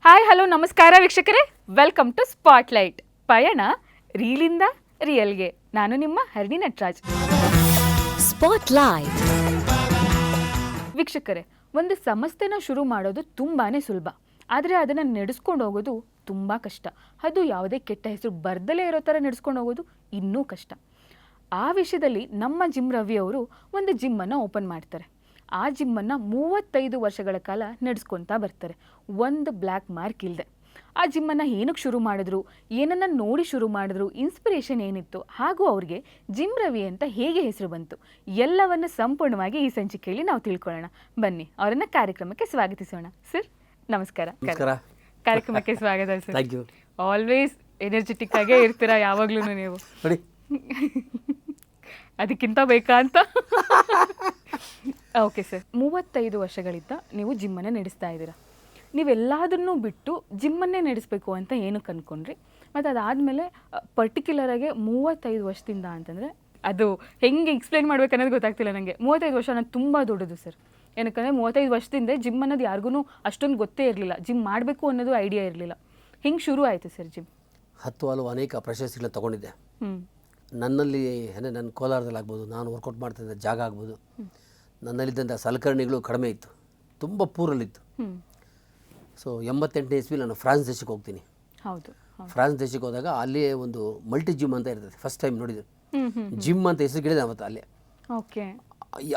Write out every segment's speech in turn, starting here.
Hi hello ನಮಸ್ಕಾರ ವೀಕ್ಷಕರೇ, welcome to spotlight. ಪಯಣ ರೀಲಿಂದ ರಿಯಲ್ಗೆ. ನಾನು ನಿಮ್ಮ ಹರಿಣಿ ನಟರಾಜ್. ಸ್ಪಾಟ್ಲೈಟ್. ವೀಕ್ಷಕರೇ, ಒಂದು ಸಂಸ್ಥೆನ ಶುರು ಮಾಡೋದು ತುಂಬಾನೇ ಸುಲಭ, ಆದರೆ ಅದನ್ನು ನಡೆಸ್ಕೊಂಡು ಹೋಗೋದು ತುಂಬ ಕಷ್ಟ. ಅದು ಯಾವುದೇ ಕೆಟ್ಟ ಹೆಸರು ಬರ್ದಲೇ ಇರೋ ಥರ ನಡೆಸ್ಕೊಂಡು ಹೋಗೋದು ಇನ್ನೂ ಕಷ್ಟ. ಆ ವಿಷಯದಲ್ಲಿ ನಮ್ಮ ಜಿಮ್ ರವಿ ಅವರು ಒಂದು ಜಿಮ್ಮನ್ನು ಓಪನ್ ಮಾಡ್ತಾರೆ. ಆ ಜಿಮ್ಮನ್ನು 35 ವರ್ಷಗಳ ಕಾಲ ನಡೆಸ್ಕೊತಾ ಬರ್ತಾರೆ, ಒಂದು ಬ್ಲ್ಯಾಕ್ ಮಾರ್ಕ್ ಇಲ್ಲದೆ. ಆ ಜಿಮ್ಮನ್ನು ಏನಕ್ಕೆ ಶುರು ಮಾಡಿದ್ರು, ಏನನ್ನು ನೋಡಿ ಶುರು ಮಾಡಿದ್ರು, ಇನ್ಸ್ಪಿರೇಷನ್ ಏನಿತ್ತು, ಹಾಗೂ ಅವ್ರಿಗೆ ಜಿಮ್ ರವಿ ಅಂತ ಹೇಗೆ ಹೆಸರು ಬಂತು, ಎಲ್ಲವನ್ನು ಸಂಪೂರ್ಣವಾಗಿ ಈ ಸಂಚಿಕೆಯಲ್ಲಿ ನಾವು ತಿಳ್ಕೊಳ್ಳೋಣ. ಬನ್ನಿ, ಅವರನ್ನು ಕಾರ್ಯಕ್ರಮಕ್ಕೆ ಸ್ವಾಗತಿಸೋಣ. ಸರ್ ನಮಸ್ಕಾರ. ಕಾರ್ಯಕ್ರಮಕ್ಕೆ ಸ್ವಾಗತ sir. Thank you. Always energetic ಆಗೇ ಇರ್ತೀರಾ ಯಾವಾಗ್ಲೂ ನೀವು. ನೋಡಿ, ಅದಕ್ಕಿಂತ ಬೇಕಾ ಅಂತ. ಓಕೆ ಸರ್, 35 ವರ್ಷಗಳಿಂದ ನೀವು ಜಿಮ್ಮನ್ನು ನಡೆಸ್ತಾ ಇದ್ದೀರಾ. ನೀವೆಲ್ಲದನ್ನೂ ಬಿಟ್ಟು ಜಿಮ್ಮನ್ನೇ ನಡೆಸಬೇಕು ಅಂತ ಏನಕ್ಕೆ ಅಂದ್ಕೊಂಡ್ರಿ? ಮತ್ತು ಅದಾದಮೇಲೆ ಪರ್ಟಿಕ್ಯುಲರಾಗಿ 35 ವರ್ಷದಿಂದ ಅಂತಂದರೆ ಅದು ಹೆಂಗೆ ಎಕ್ಸ್ಪ್ಲೇನ್ ಮಾಡ್ಬೇಕು ಅನ್ನೋದು ಗೊತ್ತಾಗ್ತಿಲ್ಲ ನನಗೆ. 35 ವರ್ಷ ಅನ್ನೋದು ತುಂಬ ದೊಡ್ಡದು ಸರ್. ಏನಕ್ಕಂದರೆ 35 ವರ್ಷದಿಂದ ಜಿಮ್ ಅನ್ನೋದು ಯಾರಿಗೂ ಅಷ್ಟೊಂದು ಗೊತ್ತೇ ಇರಲಿಲ್ಲ, ಜಿಮ್ ಮಾಡಬೇಕು ಅನ್ನೋದು ಐಡಿಯಾ ಇರಲಿಲ್ಲ. ಹೆಂಗೆ ಶುರು ಆಯಿತು ಸರ್ ಜಿಮ್? 10 ಹಲವು ಅನೇಕ ಪ್ರಶಸ್ತಿಗಳನ್ನ ತೊಗೊಂಡಿದ್ದೆ. ನನ್ನಲ್ಲಿ ಅಂದರೆ ನನ್ನ ಕೋಲಾರದಲ್ಲಿ ಆಗ್ಬೋದು, ನಾನು ವರ್ಕೌಟ್ ಮಾಡ್ತಿದ್ದ ಜಾಗ ಆಗ್ಬೋದು, ನನ್ನಲ್ಲಿದ್ದಂಥ ಸಲಕರಣೆಗಳು ಕಡಿಮೆ ಇತ್ತು, ತುಂಬ ಪೂರಲ್ಲಿತ್ತು. ಸೊ 88ನೇ ಇಸ್ವಿ ನಾನು ಫ್ರಾನ್ಸ್ ದೇಶಕ್ಕೆ ಹೋಗ್ತೀನಿ. ಹೌದು. ಫ್ರಾನ್ಸ್ ದೇಶಕ್ಕೆ ಹೋದಾಗ ಅಲ್ಲಿ ಒಂದು ಮಲ್ಟಿ ಜಿಮ್ ಅಂತ ಇರ್ತದೆ. ಫಸ್ಟ್ ಟೈಮ್ ನೋಡಿದೆ ಜಿಮ್ ಅಂತ ಹೆಸರು ಕೇಳಿದೆ ಅವತ್ತು ಅಲ್ಲೇ. ಓಕೆ.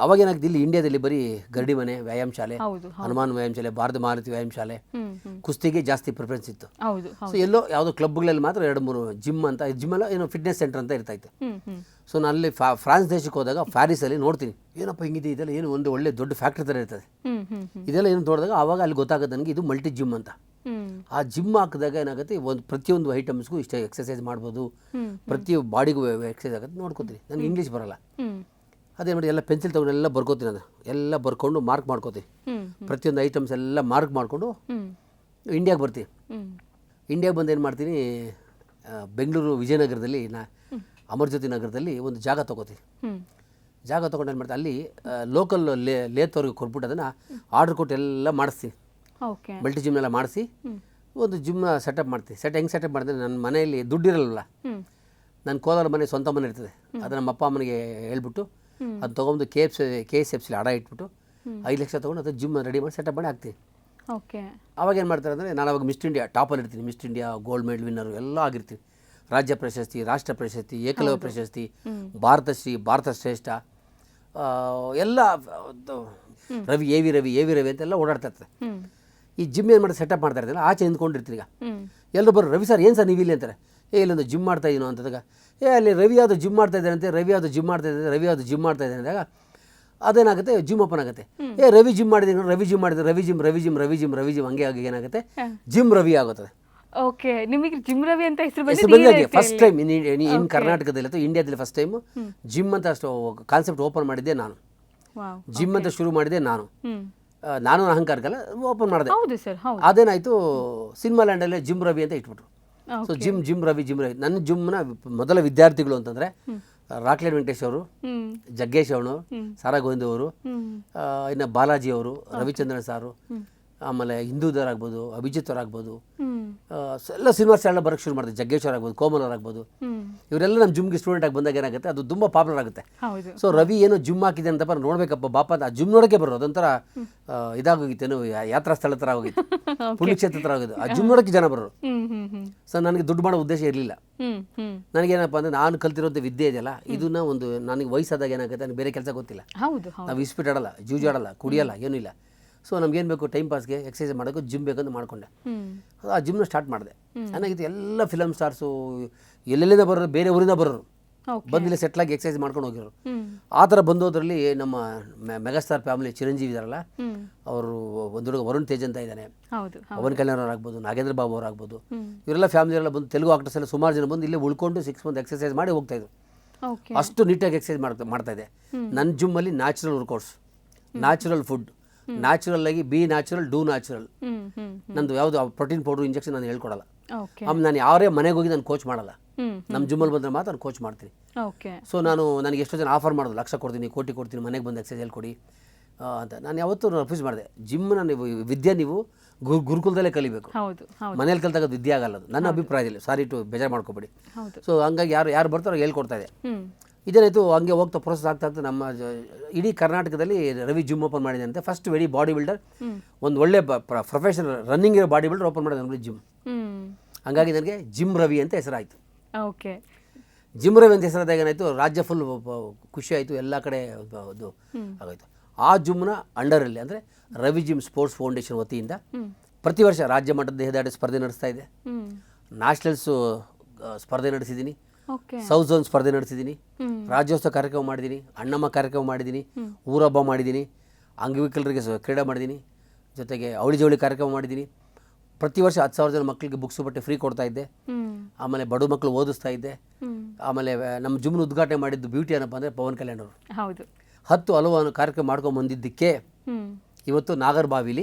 ಅವಾಗೇನಾಗ್ತದೆ, ಇಲ್ಲಿ ಇಂಡಿಯಾದಲ್ಲಿ ಬರೀ ಗರಡಿ ಮನೆ, ವ್ಯಾಯಾಮ ಶಾಲೆ, ಹೌದು. ಹನುಮಾನ್ ವ್ಯಾಯಾಮ ಶಾಲೆ, ಭಾರತ ಮಾರುತಿ ವ್ಯಾಯಾಮ ಶಾಲೆ, ಕುಸ್ತಿಗೆ ಜಾಸ್ತಿ ಪ್ರಿಫರೆನ್ಸ್ ಇತ್ತು. ಹೌದು. ಸೊ ಎಲ್ಲೋ ಯಾವುದೋ ಕ್ಲಬ್ಗಳಲ್ಲಿ ಮಾತ್ರ 2-3 ಜಿಮ್ ಅಂತ, ಜಿಮ್ಮೆಲ್ಲ ಏನೋ ಫಿಟ್ನೆಸ್ ಸೆಂಟರ್ ಅಂತ ಇರ್ತಾಯಿತ್ತು. ಸೊ ನಾನು ಅಲ್ಲಿ ಫ್ರಾನ್ಸ್ ದೇಶಕ್ಕೆ ಹೋದಾಗ ಪ್ಯಾರಿಸಲ್ಲಿ ನೋಡ್ತೀನಿ, ಏನಪ್ಪ ಹಿಂಗಿದೆ ಇದೆಲ್ಲ, ಏನು ಒಂದು ಒಳ್ಳೆ ದೊಡ್ಡ ಫ್ಯಾಕ್ಟ್ರಿ ಥರ ಇರ್ತದೆ ಇದೆಲ್ಲ. ಏನು ನೋಡಿದಾಗ ಆವಾಗ ಅಲ್ಲಿ ಗೊತ್ತಾಗುತ್ತೆ ನನಗೆ ಇದು ಮಲ್ಟಿ ಜಿಮ್ ಅಂತ. ಆ ಜಿಮ್ ಹಾಕಿದಾಗ ಏನಾಗುತ್ತೆ, ಒಂದು ಪ್ರತಿಯೊಂದು ಐಟಮ್ಸ್ಗೂ ಇಷ್ಟ ಎಕ್ಸಸೈಸ್ ಮಾಡ್ಬೋದು, ಪ್ರತಿ ಬಾಡಿಗೂ ಎಕ್ಸಸೈಸ್ ಆಗುತ್ತೆ. ನೋಡ್ಕೋತೀನಿ, ನನಗೆ ಇಂಗ್ಲೀಷ್ ಬರೋಲ್ಲ. ಅದೇ ನೋಡಿ, ಎಲ್ಲ ಪೆನ್ಸಿಲ್ ತೊಗೊಂಡು ಎಲ್ಲ ಬರ್ಕೋತೀನಿ, ನಾನು ಎಲ್ಲ ಬರ್ಕೊಂಡು ಮಾರ್ಕ್ ಮಾಡ್ಕೋತೀನಿ. ಪ್ರತಿಯೊಂದು ಐಟಮ್ಸ್ ಎಲ್ಲ ಮಾರ್ಕ್ ಮಾಡಿಕೊಂಡು ಇಂಡಿಯಾಗೆ ಬರ್ತೀನಿ. ಇಂಡಿಯಾಗೆ ಬಂದು ಏನು ಮಾಡ್ತೀನಿ, ಬೆಂಗಳೂರು ವಿಜಯನಗರದಲ್ಲಿ ಅಮರ್ಜ್ಯೋತಿ ನಗರದಲ್ಲಿ ಒಂದು ಜಾಗ ತೊಗೋತೀನಿ. ಜಾಗ ತೊಗೊಂಡು ಏನು ಮಾಡ್ತೀನಿ, ಅಲ್ಲಿ ಲೋಕಲ್ ಲೇತವ್ರಿಗೆ ಕೊಟ್ಬಿಟ್ಟು ಅದನ್ನು ಆರ್ಡ್ರ್ ಕೊಟ್ಟು ಎಲ್ಲ ಮಾಡಿಸ್ತೀನಿ. ಮಲ್ಟಿ ಜಿಮ್ನೆಲ್ಲ ಮಾಡಿಸಿ ಒಂದು ಜಿಮ್ನ ಸೆಟಪ್ ಮಾಡ್ತೀನಿ. ಹೆಂಗೆ ಸೆಟಪ್ ಮಾಡ್ತೀನಿ, ನನ್ನ ಮನೆಯಲ್ಲಿ ದುಡ್ಡಿರಲ್ಲ, ನನ್ನ ಕೋಲಾರ ಮನೆ ಸ್ವಂತ ಮನೆ ಇರ್ತದೆ, ಅದು ನಮ್ಮ ಅಪ್ಪ ಅಮ್ಮನಿಗೆ ಹೇಳ್ಬಿಟ್ಟು ಅದು ತೊಗೊಂಡು KSFCಲಿ ಅಡ ಇಟ್ಬಿಟ್ಟು 5 ಲಕ್ಷ ತೊಗೊಂಡು ಅದು ಜಿಮ್ ರೆಡಿ ಮಾಡಿ ಸೆಟಪ್ ಮಾಡಿ ಹಾಕ್ತೀನಿ. ಓಕೆ. ಅವಾಗ ಏನು ಮಾಡ್ತಾರೆ ಅಂದರೆ, ನಾನು ಅವಾಗ ಮಿಸ್ಟ್ ಇಂಡಿಯಾ ಟಾಪಲ್ಲಿ ಇರ್ತೀನಿ. Mist India gold medal winner ಎಲ್ಲ ಆಗಿರ್ತೀನಿ. ರಾಜ್ಯ ಪ್ರಶಸ್ತಿ, ರಾಷ್ಟ್ರ ಪ್ರಶಸ್ತಿ, ಏಕಲವ್ಯ ಪ್ರಶಸ್ತಿ, ಭಾರತಶ್ರೀ, ಭಾರತ ಶ್ರೇಷ್ಠ, ಎಲ್ಲ ರವಿ ಎ ವಿ ರವಿ ಅಂತೆಲ್ಲ ಓಡಾಡ್ತಾ ಇರ್ತದೆ. ಈ ಜಿಮ್ ಏನು ಮಾಡಿ ಸೆಟಪ್ ಮಾಡ್ತಾ ಇರ್ತೀನಲ್ಲ, ಆಚೆ ನಿಂತ್ಕೊಂಡಿರ್ತೀನಿ. ಈಗ ಎಲ್ಲರೂ ಬರೋ, ರವಿ ಸರ್ ಏನು ಸರ್ ನೀವು ಇಲ್ಲಿ ಅಂತಾರೆ. ಇಲ್ಲೊಂದು ಜಿಮ್ ಮಾಡ್ತಾ ಇದ್ದೀನೋ ಅಂತದಾಗ, ಅಲ್ಲಿ ರವಿ ಯಾವುದು ಜಿಮ್ ಮಾಡ್ತಾ ಇದ್ದಾರಂತೆ, ರವಿ ಯಾವುದು ಜಿಮ್ ಮಾಡ್ತಾ ಇದ್ದಾನೆ ಅಂದಾಗ ಅದೇನಾಗುತ್ತೆ, ಜಿಮ್ ಓಪನ್ ಆಗುತ್ತೆ. ರವಿ ಜಿಮ್ ಮಾಡಿದ್ದೀನಿ, ರವಿ ಜಿಮ್ ಹಂಗೆ ಆಗಿ ಏನಾಗುತ್ತೆ, ಜಿಮ್ ರವಿ ಆಗುತ್ತದೆ. ಓಕೆ. ನಿಮಗೆ ಜಿಮ್ ರವಿ ಅಂತ ಹೆಸರು ಬಂದಿದೆ ಫಸ್ಟ್ ಟೈಮ್ ಇನ್ ಕರ್ನಾಟಕದಲ್ಲಿ ಅಥವಾ ಇಂಡಿಯಾದಲ್ಲಿ ಫಸ್ಟ್ ಟೈಮ್ ಜಿಮ್ ಅಂತ ಅಷ್ಟು ಕಾನ್ಸೆಪ್ಟ್ ಓಪನ್ ಮಾಡಿದ್ದೆ ನಾನು. ಜಿಮ್ ಅಂತ ಶುರು ಮಾಡಿದೆ ನಾನು ಅಹಂಕಾರಕ್ಕಲ್ಲ, ಓಪನ್ ಮಾಡಿದೆ. ಅದೇನಾಯಿತು, ಸಿನಿಮಾ ಲ್ಯಾಂಡಲ್ಲೇ ಜಿಮ್ ರವಿ ಅಂತ ಇಟ್ಬಿಟ್ರು. So gym Ravi. ನನ್ನ ಜಿಮ್ನ ಮೊದಲ ವಿದ್ಯಾರ್ಥಿಗಳು ಅಂತಂದರೆ ರಾಕ್ಲೈನ್ ವೆಂಕಟೇಶ್ ಅವರು, ಜಗ್ಗೇಶ್ ಅವನು, ಸಾರಾ ಗೋವಿಂದ ಅವರು, ಇನ್ನು ಬಾಲಾಜಿ ಅವರು, ರವಿಚಂದ್ರನ್ ಸಾರು, ಆಮೇಲೆ ಹಿಂದೂದರ್ ಆಗ್ಬೋದು, ಅಭಿಜಿತ್ ಅವ್ರು ಆಗ್ಬೋದು, ಎಲ್ಲ ಸಿನಿಮಾ ಸ್ಟಾರ್ನ ಬರೋಕ್ಕೆ ಶುರು ಮಾಡಿದೆ. ಜಗ್ಗೇಶ್ ಅವ್ರು ಆಗ್ಬೋದು, ಕೋಮಲ್ ಅವ್ರು ಆಗ್ಬೋದು, ಇವರೆಲ್ಲ ನಮ್ಮ ಜಿಮ್ಗೆ ಸ್ಟೂಡೆಂಟ್ ಆಗಿ ಬಂದಾಗ ಏನಾಗುತ್ತೆ, ಅದು ತುಂಬ ಪಾಪ್ಯುಲರ್ ಆಗುತ್ತೆ. ಸೊ ರವಿ ಏನೋ ಜಿಮ್ ಹಾಕಿದೆ ಅಂತಪ್ಪ, ನೋಡ್ಬೇಕಪ್ಪ ಬಾಪ ಅಂತ ಆ ಜಿಮ್ ನೋಡೋಕ್ಕೆ ಬರೋದು. ಅದೊಂಥರ ಇದಾಗೋಗಿತ್ತೇನು, ಯಾತ್ರಾ ಸ್ಥಳ ಥರ ಆಗೋಗಿತ್ತು, ಪುಣ್ಯಕ್ಷೇತ್ರ ಥರ ಆಗೋದು. ಆ ಜಿಮ್ ನೋಡೋಕ್ಕೆ ಜನ ಬರೋರು. ಸೊ ನನಗೆ ದುಡ್ಡು ಮಾಡೋ ಉದ್ದೇಶ ಇರಲಿಲ್ಲ. ನನಗೇನಪ್ಪ ಅಂದರೆ, ನಾನು ಕಲ್ತಿರೋಂಥ ವಿದ್ಯೆ ಇದೆಯಲ್ಲ, ಇದನ್ನ ಒಂದು ನನಗೆ ವಯಸ್ಸಾದಾಗ ಏನಾಗುತ್ತೆ, ನನಗೆ ಬೇರೆ ಕೆಲಸ ಗೊತ್ತಿಲ್ಲ. ನಾವು ಇಸ್ಪೀಟ್ ಆಡಲ್ಲ, ಜೂಜಾಡಲ್ಲ, ಕುಡಿಯಲ್ಲ, ಏನೂ ಇಲ್ಲ. ಸೊ ನಮ್ಗೇನು ಬೇಕು, ಟೈಮ್ ಪಾಸ್ಗೆ ಎಕ್ಸಸೈಸ್ ಮಾಡೋಕ್ಕೆ ಜಿಮ್ ಬೇಕಂತ ಮಾಡಿಕೊಂಡೆ. ಆ ಜಿಮ್ನ ಸ್ಟಾರ್ಟ್ ಮಾಡಿದೆ. ಏನಾಗಿತ್ತು, ಎಲ್ಲ ಫಿಲಮ್ ಸ್ಟಾರ್ಸು ಎಲ್ಲೆಲ್ಲಿಂದ ಬರೋರು, ಬೇರೆ ಊರಿಂದ ಬರೋರು, ಬಂದಿಲ್ಲ ಸೆಟ್ಲಾಗಿ ಎಕ್ಸಸೈಸ್ ಮಾಡ್ಕೊಂಡು ಹೋಗಿರೋರು. ಆ ಥರ ಬಂದೋದ್ರಲ್ಲಿ ನಮ್ಮ ಮೆಗಾಸ್ಟಾರ್ ಫ್ಯಾಮಿಲಿ ಚಿರಂಜೀವಿ ಇದಾರಲ್ಲ, ಅವರು ಒಂದು ಹುಡುಗ ವರುಣ್ ತೇಜ್ ಅಂತ ಇದ್ದಾನೆ, ಪವನ್ ಕಲ್ಯಾಣ್ ಅವ್ರು ಆಗ್ಬೋದು, ನಾಗೇಂದ್ರ ಬಾಬು ಅವ್ರು ಆಗ್ಬೋದು, ಇವರೆಲ್ಲ ಫ್ಯಾಮಿಲಿಯೆಲ್ಲ ಬಂದು, ತೆಲುಗು ಆಕ್ಟರ್ಸ್ ಎಲ್ಲ ಸುಮಾರು ಜನ ಬಂದು ಇಲ್ಲೇ ಉಳ್ಕೊಂಡು 6 ಮಂತ್ ಎಕ್ಸಸೈಸ್ ಮಾಡಿ ಹೋಗ್ತಾಯಿದ್ರು. ಅಷ್ಟು ನೀಟಾಗಿ ಎಕ್ಸಸೈಸ್ ಮಾಡ್ತಾ ಇದೆ. ನನ್ನ ಜಿಮ್ಮಲ್ಲಿ natural workouts, natural food, natural ಆಗಿ ಬಿ ನ್ಯಾಚುರಲ್, ಡೂ ನ್ಯಾಚುರಲ್. ನಂದು ಯಾವುದು ಪ್ರೋಟೀನ್ ಪೌಡರ್ ಇಂಜೆಕ್ಷನ್ ನಾನು ಹೇಳ್ಕೊಡಲ್ಲ. ಆಮೇಲೆ ನಾನು ಯಾರೇ ಮನೆಗೆ ಹೋಗಿ ನಾನು ಕೋಚ್ ಮಾಡಲ್ಲ. ನಮ್ಮ ಜಿಮ್ಮಲ್ಲಿ ಬಂದರೆ ಮಾತ್ರ ನಾನು ಕೋಚ್ ಮಾಡ್ತೀನಿ. ಸೊ ನನಗೆ ಎಷ್ಟೋ ಜನ ಆಫರ್ ಮಾಡೋದು, 1 ಲಕ್ಷ ಕೊಡ್ತೀನಿ, ಕೋಟಿ ಕೊಡ್ತೀನಿ, ಮನೆಗೆ ಬಂದು ಎಕ್ಸಸೈಸ್ ಹೇಳ್ಕೊಡಿ, ಅಂತ ನಾನು ಯಾವತ್ತೂ ರೆಫ್ಯೂಸ್ ಮಾಡಿದೆ. ಜಿಮ್ನ ನೀವು ವಿದ್ಯೆ ನೀವು ಗುರುಕುಲದಲ್ಲೇ ಕಲಿಬೇಕು, ಹೌದು ಹೌದು ಮನೇಲಿ ಕಲ್ತಾಗ ವಿದ್ಯೆ ಆಗಲ್ಲ ಅದು ನನ್ನ ಅಭಿಪ್ರಾಯದಲ್ಲಿ. ಸಾರಿ ಟು ಬೇಜಾರು ಮಾಡ್ಕೊಬೇಡಿ. ಹೌದು. ಸೊ ಹಂಗಾಗಿ ಯಾರು ಬರ್ತಾರೋ ಹೇಳ್ಕೊಡ್ತಾ ಇದೆ. ಹ್ಮ್ ಇದೇನಾಯಿತು, ಹಂಗೆ ಹೋಗ್ತಾ ಪ್ರೋಸೆಸ್ ಆಗ್ತಾ ನಮ್ಮ ಇಡೀ ಕರ್ನಾಟಕದಲ್ಲಿ ರವಿ ಜಿಮ್ ಓಪನ್ ಮಾಡಿದೆ ಅಂತ. ಫಸ್ಟ್ ವೆರಿ ಬಾಡಿ ಬಿಲ್ಡರ್, ಒಂದು ಒಳ್ಳೆ ಪ್ರೊಫೆಷನಲ್ ರನ್ನಿಂಗ್ ಇರೋ ಬಾಡಿ ಬಿಲ್ಡರ್ ಓಪನ್ ಮಾಡಿದೆ ನಮಗೆ ಜಿಮ್. ಹಂಗಾಗಿ ನನಗೆ ಜಿಮ್ ರವಿ ಅಂತ ಹೆಸರಾಯಿತು. ಓಕೆ. ಜಿಮ್ ರವಿ ಅಂತ ಹೆಸರಾದಾಗ ಏನಾಯಿತು, ರಾಜ್ಯ ಫುಲ್ ಖುಷಿ ಆಯಿತು, ಎಲ್ಲ ಕಡೆ ಅದು ಆಗೋಯ್ತು. ಆ ಜಿಮ್ನ ಅಂಡರಲ್ಲಿ ಅಂದರೆ ರವಿ ಜಿಮ್ ಸ್ಪೋರ್ಟ್ಸ್ ಫೌಂಡೇಶನ್ ವತಿಯಿಂದ ಪ್ರತಿ ವರ್ಷ ರಾಜ್ಯ ಮಟ್ಟದ ದೇಹದಾಡಿ ಸ್ಪರ್ಧೆ ನಡೆಸ್ತಾ ಇದೆ. ನ್ಯಾಷನಲ್ಸು ಸ್ಪರ್ಧೆ ನಡೆಸಿದ್ದೀನಿ, ಸೌತ್ ಝೋನ್ ಸ್ಪರ್ಧೆ ನಡೆಸಿದ್ದೀನಿ, ರಾಜ್ಯೋತ್ಸವ ಕಾರ್ಯಕ್ರಮ ಮಾಡಿದ್ದೀನಿ, ಅಣ್ಣಮ್ಮ ಕಾರ್ಯಕ್ರಮ ಮಾಡಿದ್ದೀನಿ, ಊರಹಬ್ಬ ಮಾಡಿದ್ದೀನಿ, ಅಂಗವಿಕಲರಿಗೆ ಕ್ರೀಡೆ ಮಾಡಿದ್ದೀನಿ, ಜೊತೆಗೆ ಅವಳಿ ಜವಳಿ ಕಾರ್ಯಕ್ರಮ ಮಾಡಿದ್ದೀನಿ. ಪ್ರತಿ ವರ್ಷ 10,000 ಜನ ಮಕ್ಕಳಿಗೆ ಬುಕ್ಸು ಬಟ್ಟೆ ಫ್ರೀ ಕೊಡ್ತಾ ಇದ್ದೆ. ಆಮೇಲೆ ಬಡ ಮಕ್ಕಳು ಓದಿಸ್ತಾ ಇದ್ದೆ. ಆಮೇಲೆ ನಮ್ಮ ಜಿಮ್ನ ಉದ್ಘಾಟನೆ ಮಾಡಿದ್ದು ಬ್ಯೂಟಿ ಏನಪ್ಪ ಅಂದರೆ ಪವನ್ ಕಲ್ಯಾಣ್ ಅವರು. ಹೌದು. 10 ಹಲವು ಕಾರ್ಯಕ್ರಮ ಮಾಡ್ಕೊಂಡು ಬಂದಿದ್ದಕ್ಕೆ ಇವತ್ತು ನಾಗರಬಾವಿ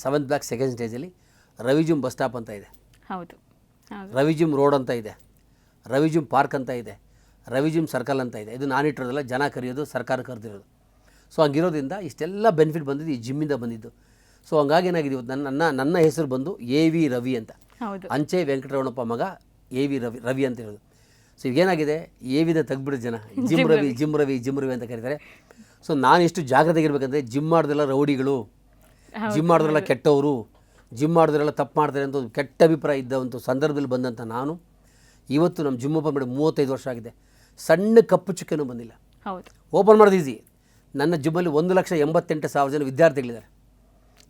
7th ಬ್ಲಾಕ್ ಸೆಕೆಂಡ್ ಸ್ಟೇಜಲ್ಲಿ ರವಿ ಜಿಮ್ ಬಸ್ ಸ್ಟಾಪ್ ಅಂತ ಇದೆ, ಹೌದು, ರವಿ ಜಿಮ್ ರೋಡ್ ಅಂತ ಇದೆ, ರವಿ ಜಿಮ್ ಪಾರ್ಕ್ ಅಂತ ಇದೆ, ರವಿ ಜಿಮ್ ಸರ್ಕಲ್ ಅಂತ ಇದೆ. ಇದು ನಾನಿಟ್ಟಿರೋದಲ್ಲ, ಜನ ಕರೆಯೋದು, ಸರ್ಕಾರ ಕರೆದಿರೋದು. ಸೊ ಹಂಗಿರೋದ್ರಿಂದ ಇಷ್ಟೆಲ್ಲ ಬೆನಿಫಿಟ್ ಬಂದಿದ್ದು ಈ ಜಿಮ್ಮಿಂದ ಬಂದಿದ್ದು. ಸೊ ಹಂಗಾಗಿ ಏನಾಗಿದೆ, ಇವತ್ತು ನನ್ನ ಹೆಸರು ಬಂದು AV ರವಿ ಅಂತ, ಅಂಚೆ ವೆಂಕಟರಮಣಪ್ಪ ಮಗ AV ರವಿ ಅಂತ ಇರೋದು. ಸೊ ಈಗೇನಾಗಿದೆ, AVನ ತೆಗ್ಬಿಡೋ ಜನ ಜಿಮ್ ರವಿ ಅಂತ ಕರೀತಾರೆ. ಸೊ ನಾನು ಎಷ್ಟು ಜಾಗ್ರತೆಗಿರ್ಬೇಕಂದ್ರೆ, ಜಿಮ್ ಮಾಡಿದ್ರೆಲ್ಲ ರೌಡಿಗಳು, ಜಿಮ್ ಮಾಡಿದ್ರೆಲ್ಲ ಕೆಟ್ಟವರು, ಜಿಮ್ ಮಾಡಿದ್ರೆಲ್ಲ ತಪ್ಪು ಮಾಡ್ತಾರೆ ಅಂತ ಒಂದು ಕೆಟ್ಟ ಅಭಿಪ್ರಾಯ ಇದ್ದ ಒಂದು ಸಂದರ್ಭದಲ್ಲಿ ಬಂದಂಥ ನಾನು ಇವತ್ತು ನಮ್ಮ ಜಿಮ್ ಓಪನ್ ಮಾಡಿ 35 ವರ್ಷ ಆಗಿದೆ. ಸಣ್ಣ ಕಪ್ಪು ಚುಕ್ಕೆನೂ ಬಂದಿಲ್ಲ. ಓಪನ್ ಮಾಡೋದು ಈಸಿ. ನನ್ನ ಜಿಮ್ಮಲ್ಲಿ 1,88,000 ಜನ ವಿದ್ಯಾರ್ಥಿಗಳಿದ್ದಾರೆ.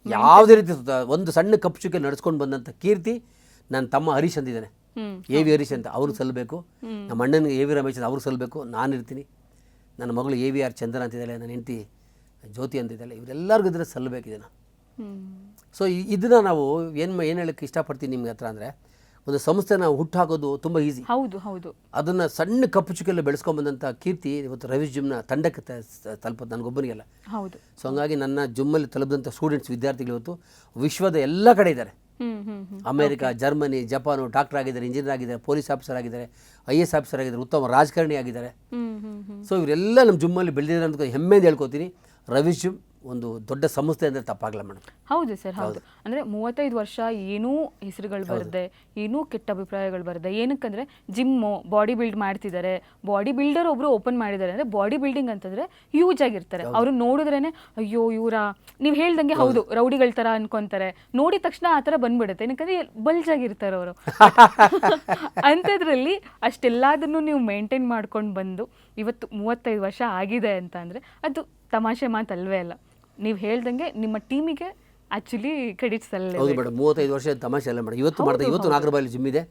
ಯಾವುದೇ ರೀತಿ ಒಂದು ಸಣ್ಣ ಕಪ್ಪು ಚುಕ್ಕೆ ನಡೆಸ್ಕೊಂಡು ಬಂದಂಥ ಕೀರ್ತಿ ನನ್ನ ತಮ್ಮ ಹರೀಶ್ ಅಂತಿದ್ದಾನೆ, AV ಹರೀಶ್ ಅಂತ, ಅವ್ರಿಗೆ ಸಲ್ಲಬೇಕು. ನಮ್ಮ ಅಣ್ಣನಿಗೆ AV ರಮೇಶ್ ಅಂತ ಅವ್ರಿಗೆ ಸಲ್ಲಬೇಕು. ನಾನಿರ್ತೀನಿ, ನನ್ನ ಮಗಳು AVR ಚಂದನ ಅಂತಿದ್ದಾಳೆ, ನನ್ನ ಹೆಂಡತಿ ಜ್ಯೋತಿ ಅಂತಿದ್ದಾಳೆ, ಇವರೆಲ್ಲರಿಗೂ ಇದ್ರೆ ಸಲ್ಲಬೇಕಿದೆ. ಸೊ ಇದನ್ನು ನಾವು ಏನು ಹೇಳೋಕ್ಕೆ ಇಷ್ಟಪಡ್ತೀನಿ ನಿಮ್ಗೆ ಹತ್ರ ಅಂದರೆ, ಒಂದು ಸಂಸ್ಥೆನ ಹುಟ್ಟಾಕೋದು ತುಂಬ ಈಸಿ. ಹೌದು ಹೌದು. ಅದನ್ನು ಸಣ್ಣ ಕಪ್ಪು ಚುಕ್ಕೆಲ್ಲ ಬೆಳೆಸ್ಕೊಂಬಂದಂಥ ಕೀರ್ತಿ ಇವತ್ತು ರವಿ ಜಿಮ್ನ ತಂಡಕ್ಕೆ ತಲುಪೋದು ನನಗೊಬ್ಬನಿಗೆಲ್ಲ. ಹೌದು. ಸೊ ಹಂಗಾಗಿ ನನ್ನ ಜಿಮ್ಮಲ್ಲಿ ತಲುಪಿದಂಥ ಸ್ಟೂಡೆಂಟ್ಸ್ ವಿದ್ಯಾರ್ಥಿಗಳು ಇವತ್ತು ವಿಶ್ವದ ಎಲ್ಲ ಕಡೆ ಇದ್ದಾರೆ. ಅಮೇರಿಕಾ, ಜರ್ಮನಿ, ಜಪಾನು, ಡಾಕ್ಟರ್ ಆಗಿದ್ದಾರೆ, ಇಂಜಿನಿಯರ್ ಆಗಿದ್ದಾರೆ, ಪೊಲೀಸ್ ಆಫೀಸರ್ ಆಗಿದ್ದಾರೆ, IAS ಆಫೀಸರ್ ಆಗಿದ್ದಾರೆ, ಉತ್ತಮ ರಾಜಕಾರಣಿ ಆಗಿದ್ದಾರೆ. ಸೊ ಇವರೆಲ್ಲ ನಮ್ಮ ಜಿಮ್ಮಲ್ಲಿ ಬೆಳೆದಿದ್ದಾರೆ ಅಂತ ಹೆಮ್ಮೆಯಿಂದ ಹೇಳ್ಕೊತೀನಿ. ರವಿ ಜಿಮ್ ಒಂದು ದೊಡ್ಡ ಸಂಸ್ಥೆ ಅಂದರೆ ತಪ್ಪಾಗಲ್ಲ ಮೇಡಮ್. ಹೌದು ಸರ್, ಹೌದು. ಅಂದರೆ 35 ವರ್ಷ ಏನೂ ಹೆಸರುಗಳು ಬರದೆ, ಏನೂ ಕೆಟ್ಟ ಅಭಿಪ್ರಾಯಗಳು ಬರದೆ, ಏನಕ್ಕಂದರೆ ಜಿಮ್ಮು ಬಾಡಿ ಬಿಲ್ಡ್ ಮಾಡ್ತಿದ್ದಾರೆ, ಬಾಡಿ ಬಿಲ್ಡರ್ ಒಬ್ಬರು ಓಪನ್ ಮಾಡಿದ್ದಾರೆ ಅಂದರೆ ಬಾಡಿ ಬಿಲ್ಡಿಂಗ್ ಅಂತಂದರೆ ಹ್ಯೂಜ್ ಆಗಿರ್ತಾರೆ. ಅವರು ನೋಡಿದ್ರೇ ಅಯ್ಯೋ ಇವರ, ನೀವು ಹೇಳ್ದಂಗೆ ಹೌದು ರೌಡಿಗಳ ಥರ ಅನ್ಕೊತಾರೆ, ನೋಡಿದ ತಕ್ಷಣ ಆ ಥರ ಬಂದ್ಬಿಡುತ್ತೆ. ಏನಕ್ಕಂದರೆ ಬಲ್ಜಾಗಿರ್ತಾರೆ ಅವರು. ಅಂಥದ್ರಲ್ಲಿ ಅಷ್ಟೆಲ್ಲದನ್ನು ನೀವು ಮೇಂಟೈನ್ ಮಾಡ್ಕೊಂಡು ಬಂದು ಇವತ್ತು 35 ವರ್ಷ ಆಗಿದೆ ಅಂತ ಅಂದರೆ ಅದು ತಮಾಷೆ ಮಾತಲ್ವೇ ಅಲ್ಲ. ನೀವು ಹೇಳ್ದಂಗೆ ನಿಮ್ಮ ಟೀಮಿಗೆ ಆ್ಯಕ್ಚುಲಿ ಕ್ರೆಡಿಟ್ಸ್ ಅಲ್ಲ. ಹೌದು ಮೇಡಮ್, 35 ವರ್ಷ ತಮಾಷೆ ಅಲ್ಲ ಮೇಡಮ್. ಇವತ್ತು ನಾಗರಬಾವಿ ಜಿಮ್ ಇದೆ.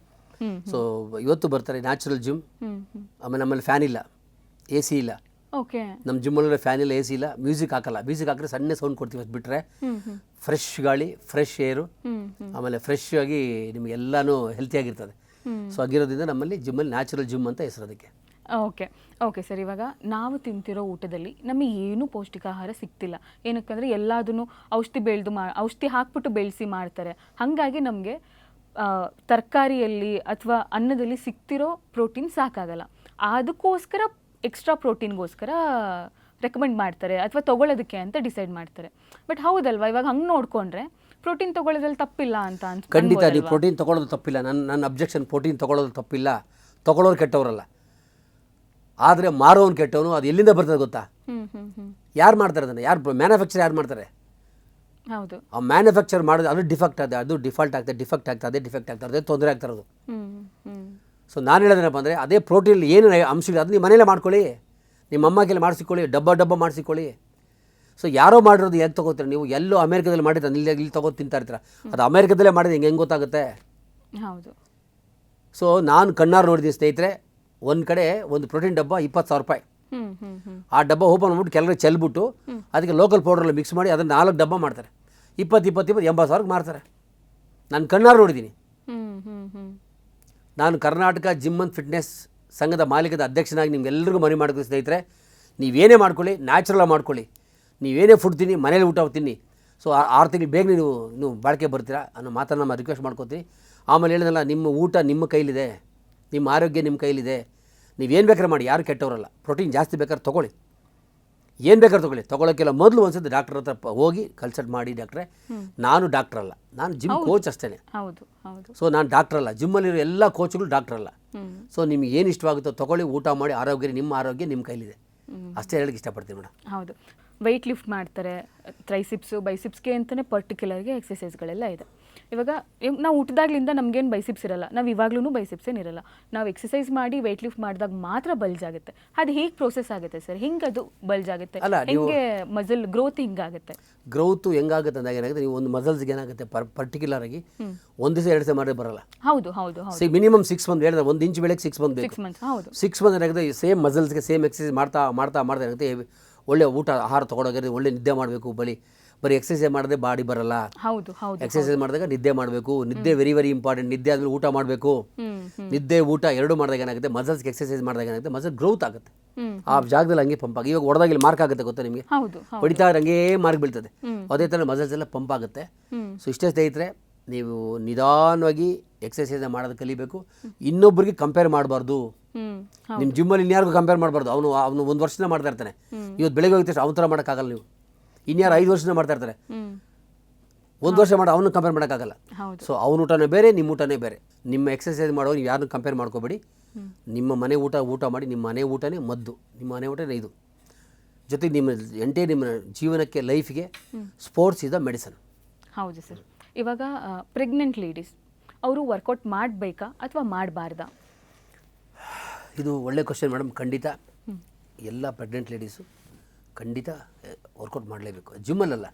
ಸೊ ಇವತ್ತು ಬರ್ತಾರೆ, ನ್ಯಾಚುರಲ್ ಜಿಮ್. ಆಮೇಲೆ ನಮ್ಮಲ್ಲಿ ಫ್ಯಾನ್ ಇಲ್ಲ, AC ಇಲ್ಲ. ಓಕೆ. ನಮ್ಮ ಜಿಮ್ಮಲ್ಲಿ ಫ್ಯಾನ್ ಇಲ್ಲ, AC ಇಲ್ಲ, ಮ್ಯೂಸಿಕ್ ಹಾಕಲ್ಲ. ಮ್ಯೂಸಿಕ್ ಹಾಕಿದ್ರೆ ಸಣ್ಣ ಸೌಂಡ್ ಕೊಡ್ತೀವಿ, ಅದು ಬಿಟ್ಟರೆ ಫ್ರೆಶ್ ಗಾಳಿ, ಫ್ರೆಶ್ ಏರು, ಆಮೇಲೆ ಫ್ರೆಶ್ ಆಗಿ ನಿಮಗೆಲ್ಲನೂ ಹೆಲ್ತಿಯಾಗಿರ್ತದೆ. ಸೊ ಆಗಿರೋದ್ರಿಂದ ನಮ್ಮಲ್ಲಿ ಜಿಮ್ಮಲ್ಲಿ ನ್ಯಾಚುರಲ್ ಜಿಮ್ ಅಂತ ಹೆಸರು ಅದಕ್ಕೆ. Okay sir. ಇವಾಗ ನಾವು ತಿಂತಿರೋ ಊಟದಲ್ಲಿ ನಮಗೆ ಏನೂ ಪೌಷ್ಟಿಕಾಹಾರ ಸಿಗ್ತಿಲ್ಲ. ಏನಕ್ಕಂದರೆ ಎಲ್ಲದನ್ನು ಔಷಧಿ ಹಾಕ್ಬಿಟ್ಟು ಬೆಳೆಸಿ ಮಾಡ್ತಾರೆ. ಹಾಗಾಗಿ ನಮಗೆ ತರಕಾರಿಯಲ್ಲಿ ಅಥವಾ ಅನ್ನದಲ್ಲಿ ಸಿಗ್ತಿರೋ ಪ್ರೋಟೀನ್ ಸಾಕಾಗಲ್ಲ. ಅದಕ್ಕೋಸ್ಕರ ಎಕ್ಸ್ಟ್ರಾ ಪ್ರೋಟೀನ್ಗೋಸ್ಕರ ರೆಕಮೆಂಡ್ ಮಾಡ್ತಾರೆ ಅಥವಾ ತೊಗೊಳ್ಳೋದಕ್ಕೆ ಅಂತ ಡಿಸೈಡ್ ಮಾಡ್ತಾರೆ. ಬಟ್ ಹೌದಲ್ವಾ, ಇವಾಗ ಹಂಗೆ ನೋಡಿಕೊಂಡ್ರೆ ಪ್ರೋಟೀನ್ ತೊಗೊಳ್ಳೋದ್ರಲ್ಲಿ ತಪ್ಪಿಲ್ಲ ಅಂತ ಅನ್ಸುತ್ತೆ. ಖಂಡಿತ ನೀವು ಪ್ರೋಟೀನ್ ತೊಗೊಳ್ಳೋದು ತಪ್ಪಿಲ್ಲ. ನನ್ನ ಅಬ್ಜೆಕ್ಷನ್, ಪ್ರೋಟೀನ್ ತೊಗೊಳ್ಳೋದು ತಪ್ಪಿಲ್ಲ, ತೊಗೊಳ್ಳೋರು ಕೆಟ್ಟವರಲ್ಲ. ಆದರೆ ಮಾರೋನು ಕೆಟ್ಟವನು. ಅದು ಎಲ್ಲಿಂದ ಬರ್ತದೆ ಗೊತ್ತಾ? ಯಾರು ಮಾಡ್ತಾರೆ ಅದನ್ನು? ಮ್ಯಾನುಫ್ಯಾಕ್ಚರ್ ಯಾರು ಮಾಡ್ತಾರೆ? ಹೌದು. ಆ ಮ್ಯಾನುಫ್ಯಾಕ್ಚರ್ ಮಾಡೋದು ಅದು ಡಿಫೆಕ್ಟ್ ಆಗಿದೆ, ಅದು ಡಿಫಾಲ್ಟ್ ಆಗ್ತದೆ, ಡಿಫೆಕ್ಟ್ ಆಗ್ತದೆ, ಅದೇ ತೊಂದರೆ ಆಗ್ತಿರೋದು. ಸೊ ನಾನು ಹೇಳೋದೇನಪ್ಪ ಅಂದರೆ, ಅದೇ ಪ್ರೋಟೀನ್ ಏನು ಅಂಶಗಳು ಅದು ನೀವು ಮನೇಲೇ ಮಾಡ್ಕೊಳ್ಳಿ, ನಿಮ್ಮ ಅಮ್ಮ ಕೈಲಿ ಮಾಡಿಸಿಕೊಳ್ಳಿ, ಡಬ್ಬ ಮಾಡಿಸಿಕೊಳ್ಳಿ. ಸೊ ಯಾರೋ ಮಾಡಿರೋದು ಹೇಗೆ ತೊಗೋತೀರ ನೀವು? ಎಲ್ಲೋ ಅಮೇರಿಕಾದಲ್ಲಿ ಮಾಡಿದ್ರೆ ಇಲ್ಲಿ ತೊಗೊಂಡು ತಿಂತಾ ಇರ್ತೀರ. ಅದು ಅಮೇರಿಕಾದಲ್ಲೇ ಮಾಡಿದ್ರೆ ಹೆಂಗೆ ಗೊತ್ತಾಗುತ್ತೆ? ಹೌದು. ಸೊ ನಾನು ಕಣ್ಣಾರು ನೋಡಿದ್ದೀನಿ ಸ್ನೇಹಿತರೆ, ಒಂದು ಕಡೆ ಒಂದು ಪ್ರೋಟೀನ್ ಡಬ್ಬ 20,000 ರೂಪಾಯಿ. ಆ ಡಬ್ಬ ಓಪನ್ ಮಾಡ್ಬಿಟ್ಟು ಕೆಲವರು ಚೆಲ್ಬಿಟ್ಟು ಅದಕ್ಕೆ ಲೋಕಲ್ ಪೌಡ್ರೆಲ್ಲ ಮಿಕ್ಸ್ ಮಾಡಿ ಅದನ್ನು 4 ಡಬ್ಬ ಮಾಡ್ತಾರೆ. 20 80,000ಕ್ಕೆ ಮಾರ್ತಾರೆ. ನಾನು ಕಣ್ಣಾರು ನೋಡಿದ್ದೀನಿ. ನಾನು ಕರ್ನಾಟಕ ಜಿಮ್ ಅಂಡ್ ಫಿಟ್ನೆಸ್ ಸಂಘದ ಮಾಲೀಕದ ಅಧ್ಯಕ್ಷನಾಗಿ ನಿಮ್ಗೆಲ್ಲರಿಗೂ ಮನವಿ ಮಾಡ್ತೀನಿ ಸ್ನೇಹಿತರೆ, ನೀವೇನೇ ಮಾಡ್ಕೊಳ್ಳಿ, ನ್ಯಾಚುರಲಾಗಿ ಮಾಡ್ಕೊಳ್ಳಿ. ನೀವೇನೇ ಫುಡ್ ತಿನ್ನಿ, ಮನೇಲಿ ಊಟ ತಿನ್ನಿ. ಸೊ 6 ತಿಂಗಳು ಬೇಗ ನೀವು ಬಾಳಿಕೆ ಬರ್ತೀರಾ ಅನ್ನೋ ಮಾತನ್ನು ನಾನು ರಿಕ್ವೆಸ್ಟ್ ಮಾಡ್ಕೋತೀನಿ. ಆಮೇಲೆ ಹೇಳಿದ್ನಲ್ಲ, ನಿಮ್ಮ ಊಟ ನಿಮ್ಮ ಕೈಲಿದೆ, ನಿಮ್ಮ ಆರೋಗ್ಯ ನಿಮ್ಮ ಕೈಲಿದೆ. ನೀವೇನು ಬೇಕಾದ್ರೆ ಮಾಡಿ, ಯಾರು ಕೆಟ್ಟವರಲ್ಲ. ಪ್ರೋಟೀನ್ ಜಾಸ್ತಿ ಬೇಕಾದ್ರೆ ತೊಗೊಳ್ಳಿ. ಏನು ಬೇಕಾದ್ರೂ ತೊಗೊಳಕ್ಕೆಲ್ಲ ಮೊದಲು ಒಂದ್ಸತಿ ಡಾಕ್ಟರ್ ಹತ್ರ ಹೋಗಿ ಕನ್ಸಲ್ಟ್ ಮಾಡಿ, ಡಾಕ್ಟ್ರೆ ನಾನು ಡಾಕ್ಟರ್ ಅಲ್ಲ, ನಾನು ಜಿಮ್ ಕೋಚ್ ಅಷ್ಟೇ. ಹೌದು ಹೌದು. ಸೊ ನಾನು ಡಾಕ್ಟರ್ ಅಲ್ಲ, ಜಿಮ್ಮಲ್ಲಿರೋ ಎಲ್ಲ ಕೋಚ್ಗಳು ಡಾಕ್ಟರ್ ಅಲ್ಲ. ಸೊ ನಿಮ್ಗೆ ಏನು ಇಷ್ಟವಾಗುತ್ತೋ ತೊಗೊಳ್ಳಿ, ಊಟ ಮಾಡಿ, ನಿಮ್ಮ ಆರೋಗ್ಯ ನಿಮ್ಮ ಕೈಲಿದೆ, ಅಷ್ಟೇ ಹೇಳಕ್ಕೆ ಇಷ್ಟಪಡ್ತೀನಿ ಮೇಡಮ್. ಹೌದು. ವೆಯ್ಟ್ ಲಿಫ್ಟ್ ಮಾಡ್ತಾರೆ, ಟ್ರೈಸಿಪ್ಸು ಬೈಸಿಪ್ಸ್ಗೆ ಅಂತಲೇ ಪರ್ಟಿಕ್ಯುಲರ್ಗೆ ಎಕ್ಸಸೈಸ್ಗಳೆಲ್ಲ ಇದೆ. ಇವಾಗ ನಾವು ಹುಟ್ಟಿದಾಗ್ಲಿಂದ ನಮಗೇನು ಬೈಸಿಪ್ಸ್ ಇರಲ್ಲ, ನಾವು ಇವಾಗ್ಲೂ ಬೈಸಿಪ್ಸ್ ಏನಿರಲ್ಲ. ನಾವು ಎಕ್ಸಸೈಸ್ ಮಾಡಿ ವೆಯ್ಟ್ ಲಿಫ್ಟ್ ಮಾಡಿದಾಗ ಮಾತ್ರ ಬಲ್ಜ್ ಆಗುತ್ತೆ. ಅದು ಹೇಗೆ ಪ್ರೋಸೆಸ್ ಆಗುತ್ತೆ ಸರ್? ಹೆಂಗೆ ಅದು ಬಲ್ಜ್ ಆಗುತ್ತೆ? ಹೆಂಗೆ ಮಸಲ್ ಗ್ರೋತ್ ಹಿಂಗಾಗುತ್ತೆ? ಗ್ರೋತು ಹೆಂಗಾಗುತ್ತೆ ಅಂದಾಗ ಏನಾಗುತ್ತೆ, ನೀವು ಒಂದು ಮಸಲ್ಸ್ಗೆ ಏನಾಗುತ್ತೆ ಪರ್ಟಿಕ್ಯುಲರ್ ಆಗಿ ಒಂದು ದಿವಸ 2 ದಿವಸ ಮಾಡಿದ್ರೆ ಬರಲ್ಲ. ಹೌದು ಹೌದು ಹೌದು. ಮಿನಿಮಮ್ 6 ಮಂತ್ ಹೇಳಿದ್ರೆ 1 ಇಂಚ್ ಬೆಳಗ್ಗೆ 6 ಮಂತ್ ಬೇಕು. 6 ಮಂತ್ಸ್. ಹೌದು. 6 ಮಂತ್ ಏನಾಗುತ್ತೆ, ಸೇಮ್ ಮಸಲ್ಸ್ಗೆ ಸೇಮ್ ಎಕ್ಸಸೈಸ್ ಮಾಡ್ತಾ ಮಾಡ್ತಾ ಮಾಡ್ತಾ ಏನಾಗುತ್ತೆ, ಒಳ್ಳೆ ಊಟ ಆಹಾರ ತೊಗೊಳೋದ್ರೆ ಒಳ್ಳೆ ನಿದ್ದೆ ಮಾಡಬೇಕು. ಬರೀ ಎಕ್ಸಸೈಸ್ ಮಾಡಿದ್ರೆ ಬಾಡಿ ಬರಲ್ಲ. ಹೌದು ಹೌದು. ಎಕ್ಸಸೈಸ್ ಮಾಡಿದಾಗ ನಿದ್ದೆ ಮಾಡಬೇಕು. ನಿದ್ದೆ ವೆರಿ ವೆರಿ ಇಂಪಾರ್ಟೆಂಟ್. ನಿದ್ದೆ ಆದ್ಮೇಲೆ ಊಟ ಮಾಡಬೇಕು. ನಿದ್ದೆ ಊಟ ಎರಡು ಮಾಡಿದಾಗ ಏನಾಗುತ್ತೆ, ಮಸಲ್ಸ್ಗೆ ಎಕ್ಸಸೈಸ್ ಮಾಡಿದಾಗ ಏನಾಗುತ್ತೆ, ಮಸಲ್ ಗ್ರೋತ್ ಆಗುತ್ತೆ. ಆ ಜಾಗದಲ್ಲಿ ಹಂಗೆ ಪಂಪ್ ಆಗಿ, ಇವಾಗ ಹೊಡೆದಾಗ ಇಲ್ಲಿ ಮಾರ್ಕ್ ಆಗುತ್ತೆ ಗೊತ್ತಾ ನಿಮಗೆ? ಹೊಡಿತಾ ಹಂಗೆ ಮಾರ್ಕ್ ಬೀಳ್ತದೆ. ಅದೇ ಥರ ಮಸಲ್ಸ್ ಎಲ್ಲ ಪಂಪ್ ಆಗುತ್ತೆ. ಸೊ ಇಷ್ಟೇ ಸ್ನೇಹಿತರೆ, ನೀವು ನಿಧಾನವಾಗಿ ಎಕ್ಸಸೈಸ್ ಮಾಡೋದು ಕಲಿಬೇಕು. ಇನ್ನೊಬ್ಬರಿಗೆ ಕಂಪೇರ್ ಮಾಡಬಾರ್ದು. ನಿಮ್ಮ ಜಿಮ್ಮಲ್ಲಿ ಇನ್ಯಾರಿಗೂ ಕಂಪೇರ್ ಮಾಡಬಾರ್ದು. ಅವನು 1 ವರ್ಷದಿಂದ ಮಾಡ್ತಾ ಇರ್ತಾನೆ, ಇವತ್ತು ಬೆಳಗ್ಗೆ ಹೋಗ್ತಷ್ಟು ಅವನ ಥರ ಮಾಡೋಕ್ಕಾಗಲ್ಲ. ನೀವು ಇನ್ಯಾರು 5 ವರ್ಷದಿಂದ ಮಾಡ್ತಾ ಇರ್ತಾರೆ, 1 ವರ್ಷ ಮಾಡಿ ಅವನು ಕಂಪೇರ್ ಮಾಡೋಕ್ಕಾಗಲ್ಲ. ಸೊ ಅವನ ಊಟನೇ ಬೇರೆ, ನಿಮ್ಮ ಊಟನೇ ಬೇರೆ. ನಿಮ್ಮ ಎಕ್ಸಸೈಸ್ ಮಾಡೋ ನೀವು ಯಾರನ್ನೂ ಕಂಪೇರ್ ಮಾಡ್ಕೋಬೇಡಿ. ನಿಮ್ಮ ಮನೆ ಊಟ ಮಾಡಿ, ನಿಮ್ಮ ಮನೆ ಊಟನೇ ಮದ್ದು, ನಿಮ್ಮ ಮನೆ ಊಟನೇ ಇದು. ಜೊತೆಗೆ ನಿಮ್ಮ ಜೀವನಕ್ಕೆ, ಲೈಫ್ಗೆ ಸ್ಪೋರ್ಟ್ಸ್ ಇಸ್ ದ ಮೆಡಿಸನ್. ಹೌದು ಸರ್. ಇವಾಗ ಪ್ರೆಗ್ನೆಂಟ್ ಲೇಡೀಸ್ ಅವರು ವರ್ಕೌಟ್ ಮಾಡಬೇಕಾ ಅಥವಾ ಮಾಡಬಾರ್ದಾ? ಇದು ಒಳ್ಳೆ ಕ್ವಶನ್ ಮೇಡಮ್. ಖಂಡಿತ ಎಲ್ಲ ಪ್ರೆಗ್ನೆಂಟ್ ಲೇಡೀಸು ಖಂಡಿತ ವರ್ಕೌಟ್ ಮಾಡಲೇಬೇಕು. ಜಿಮ್ಮಲ್ಲ,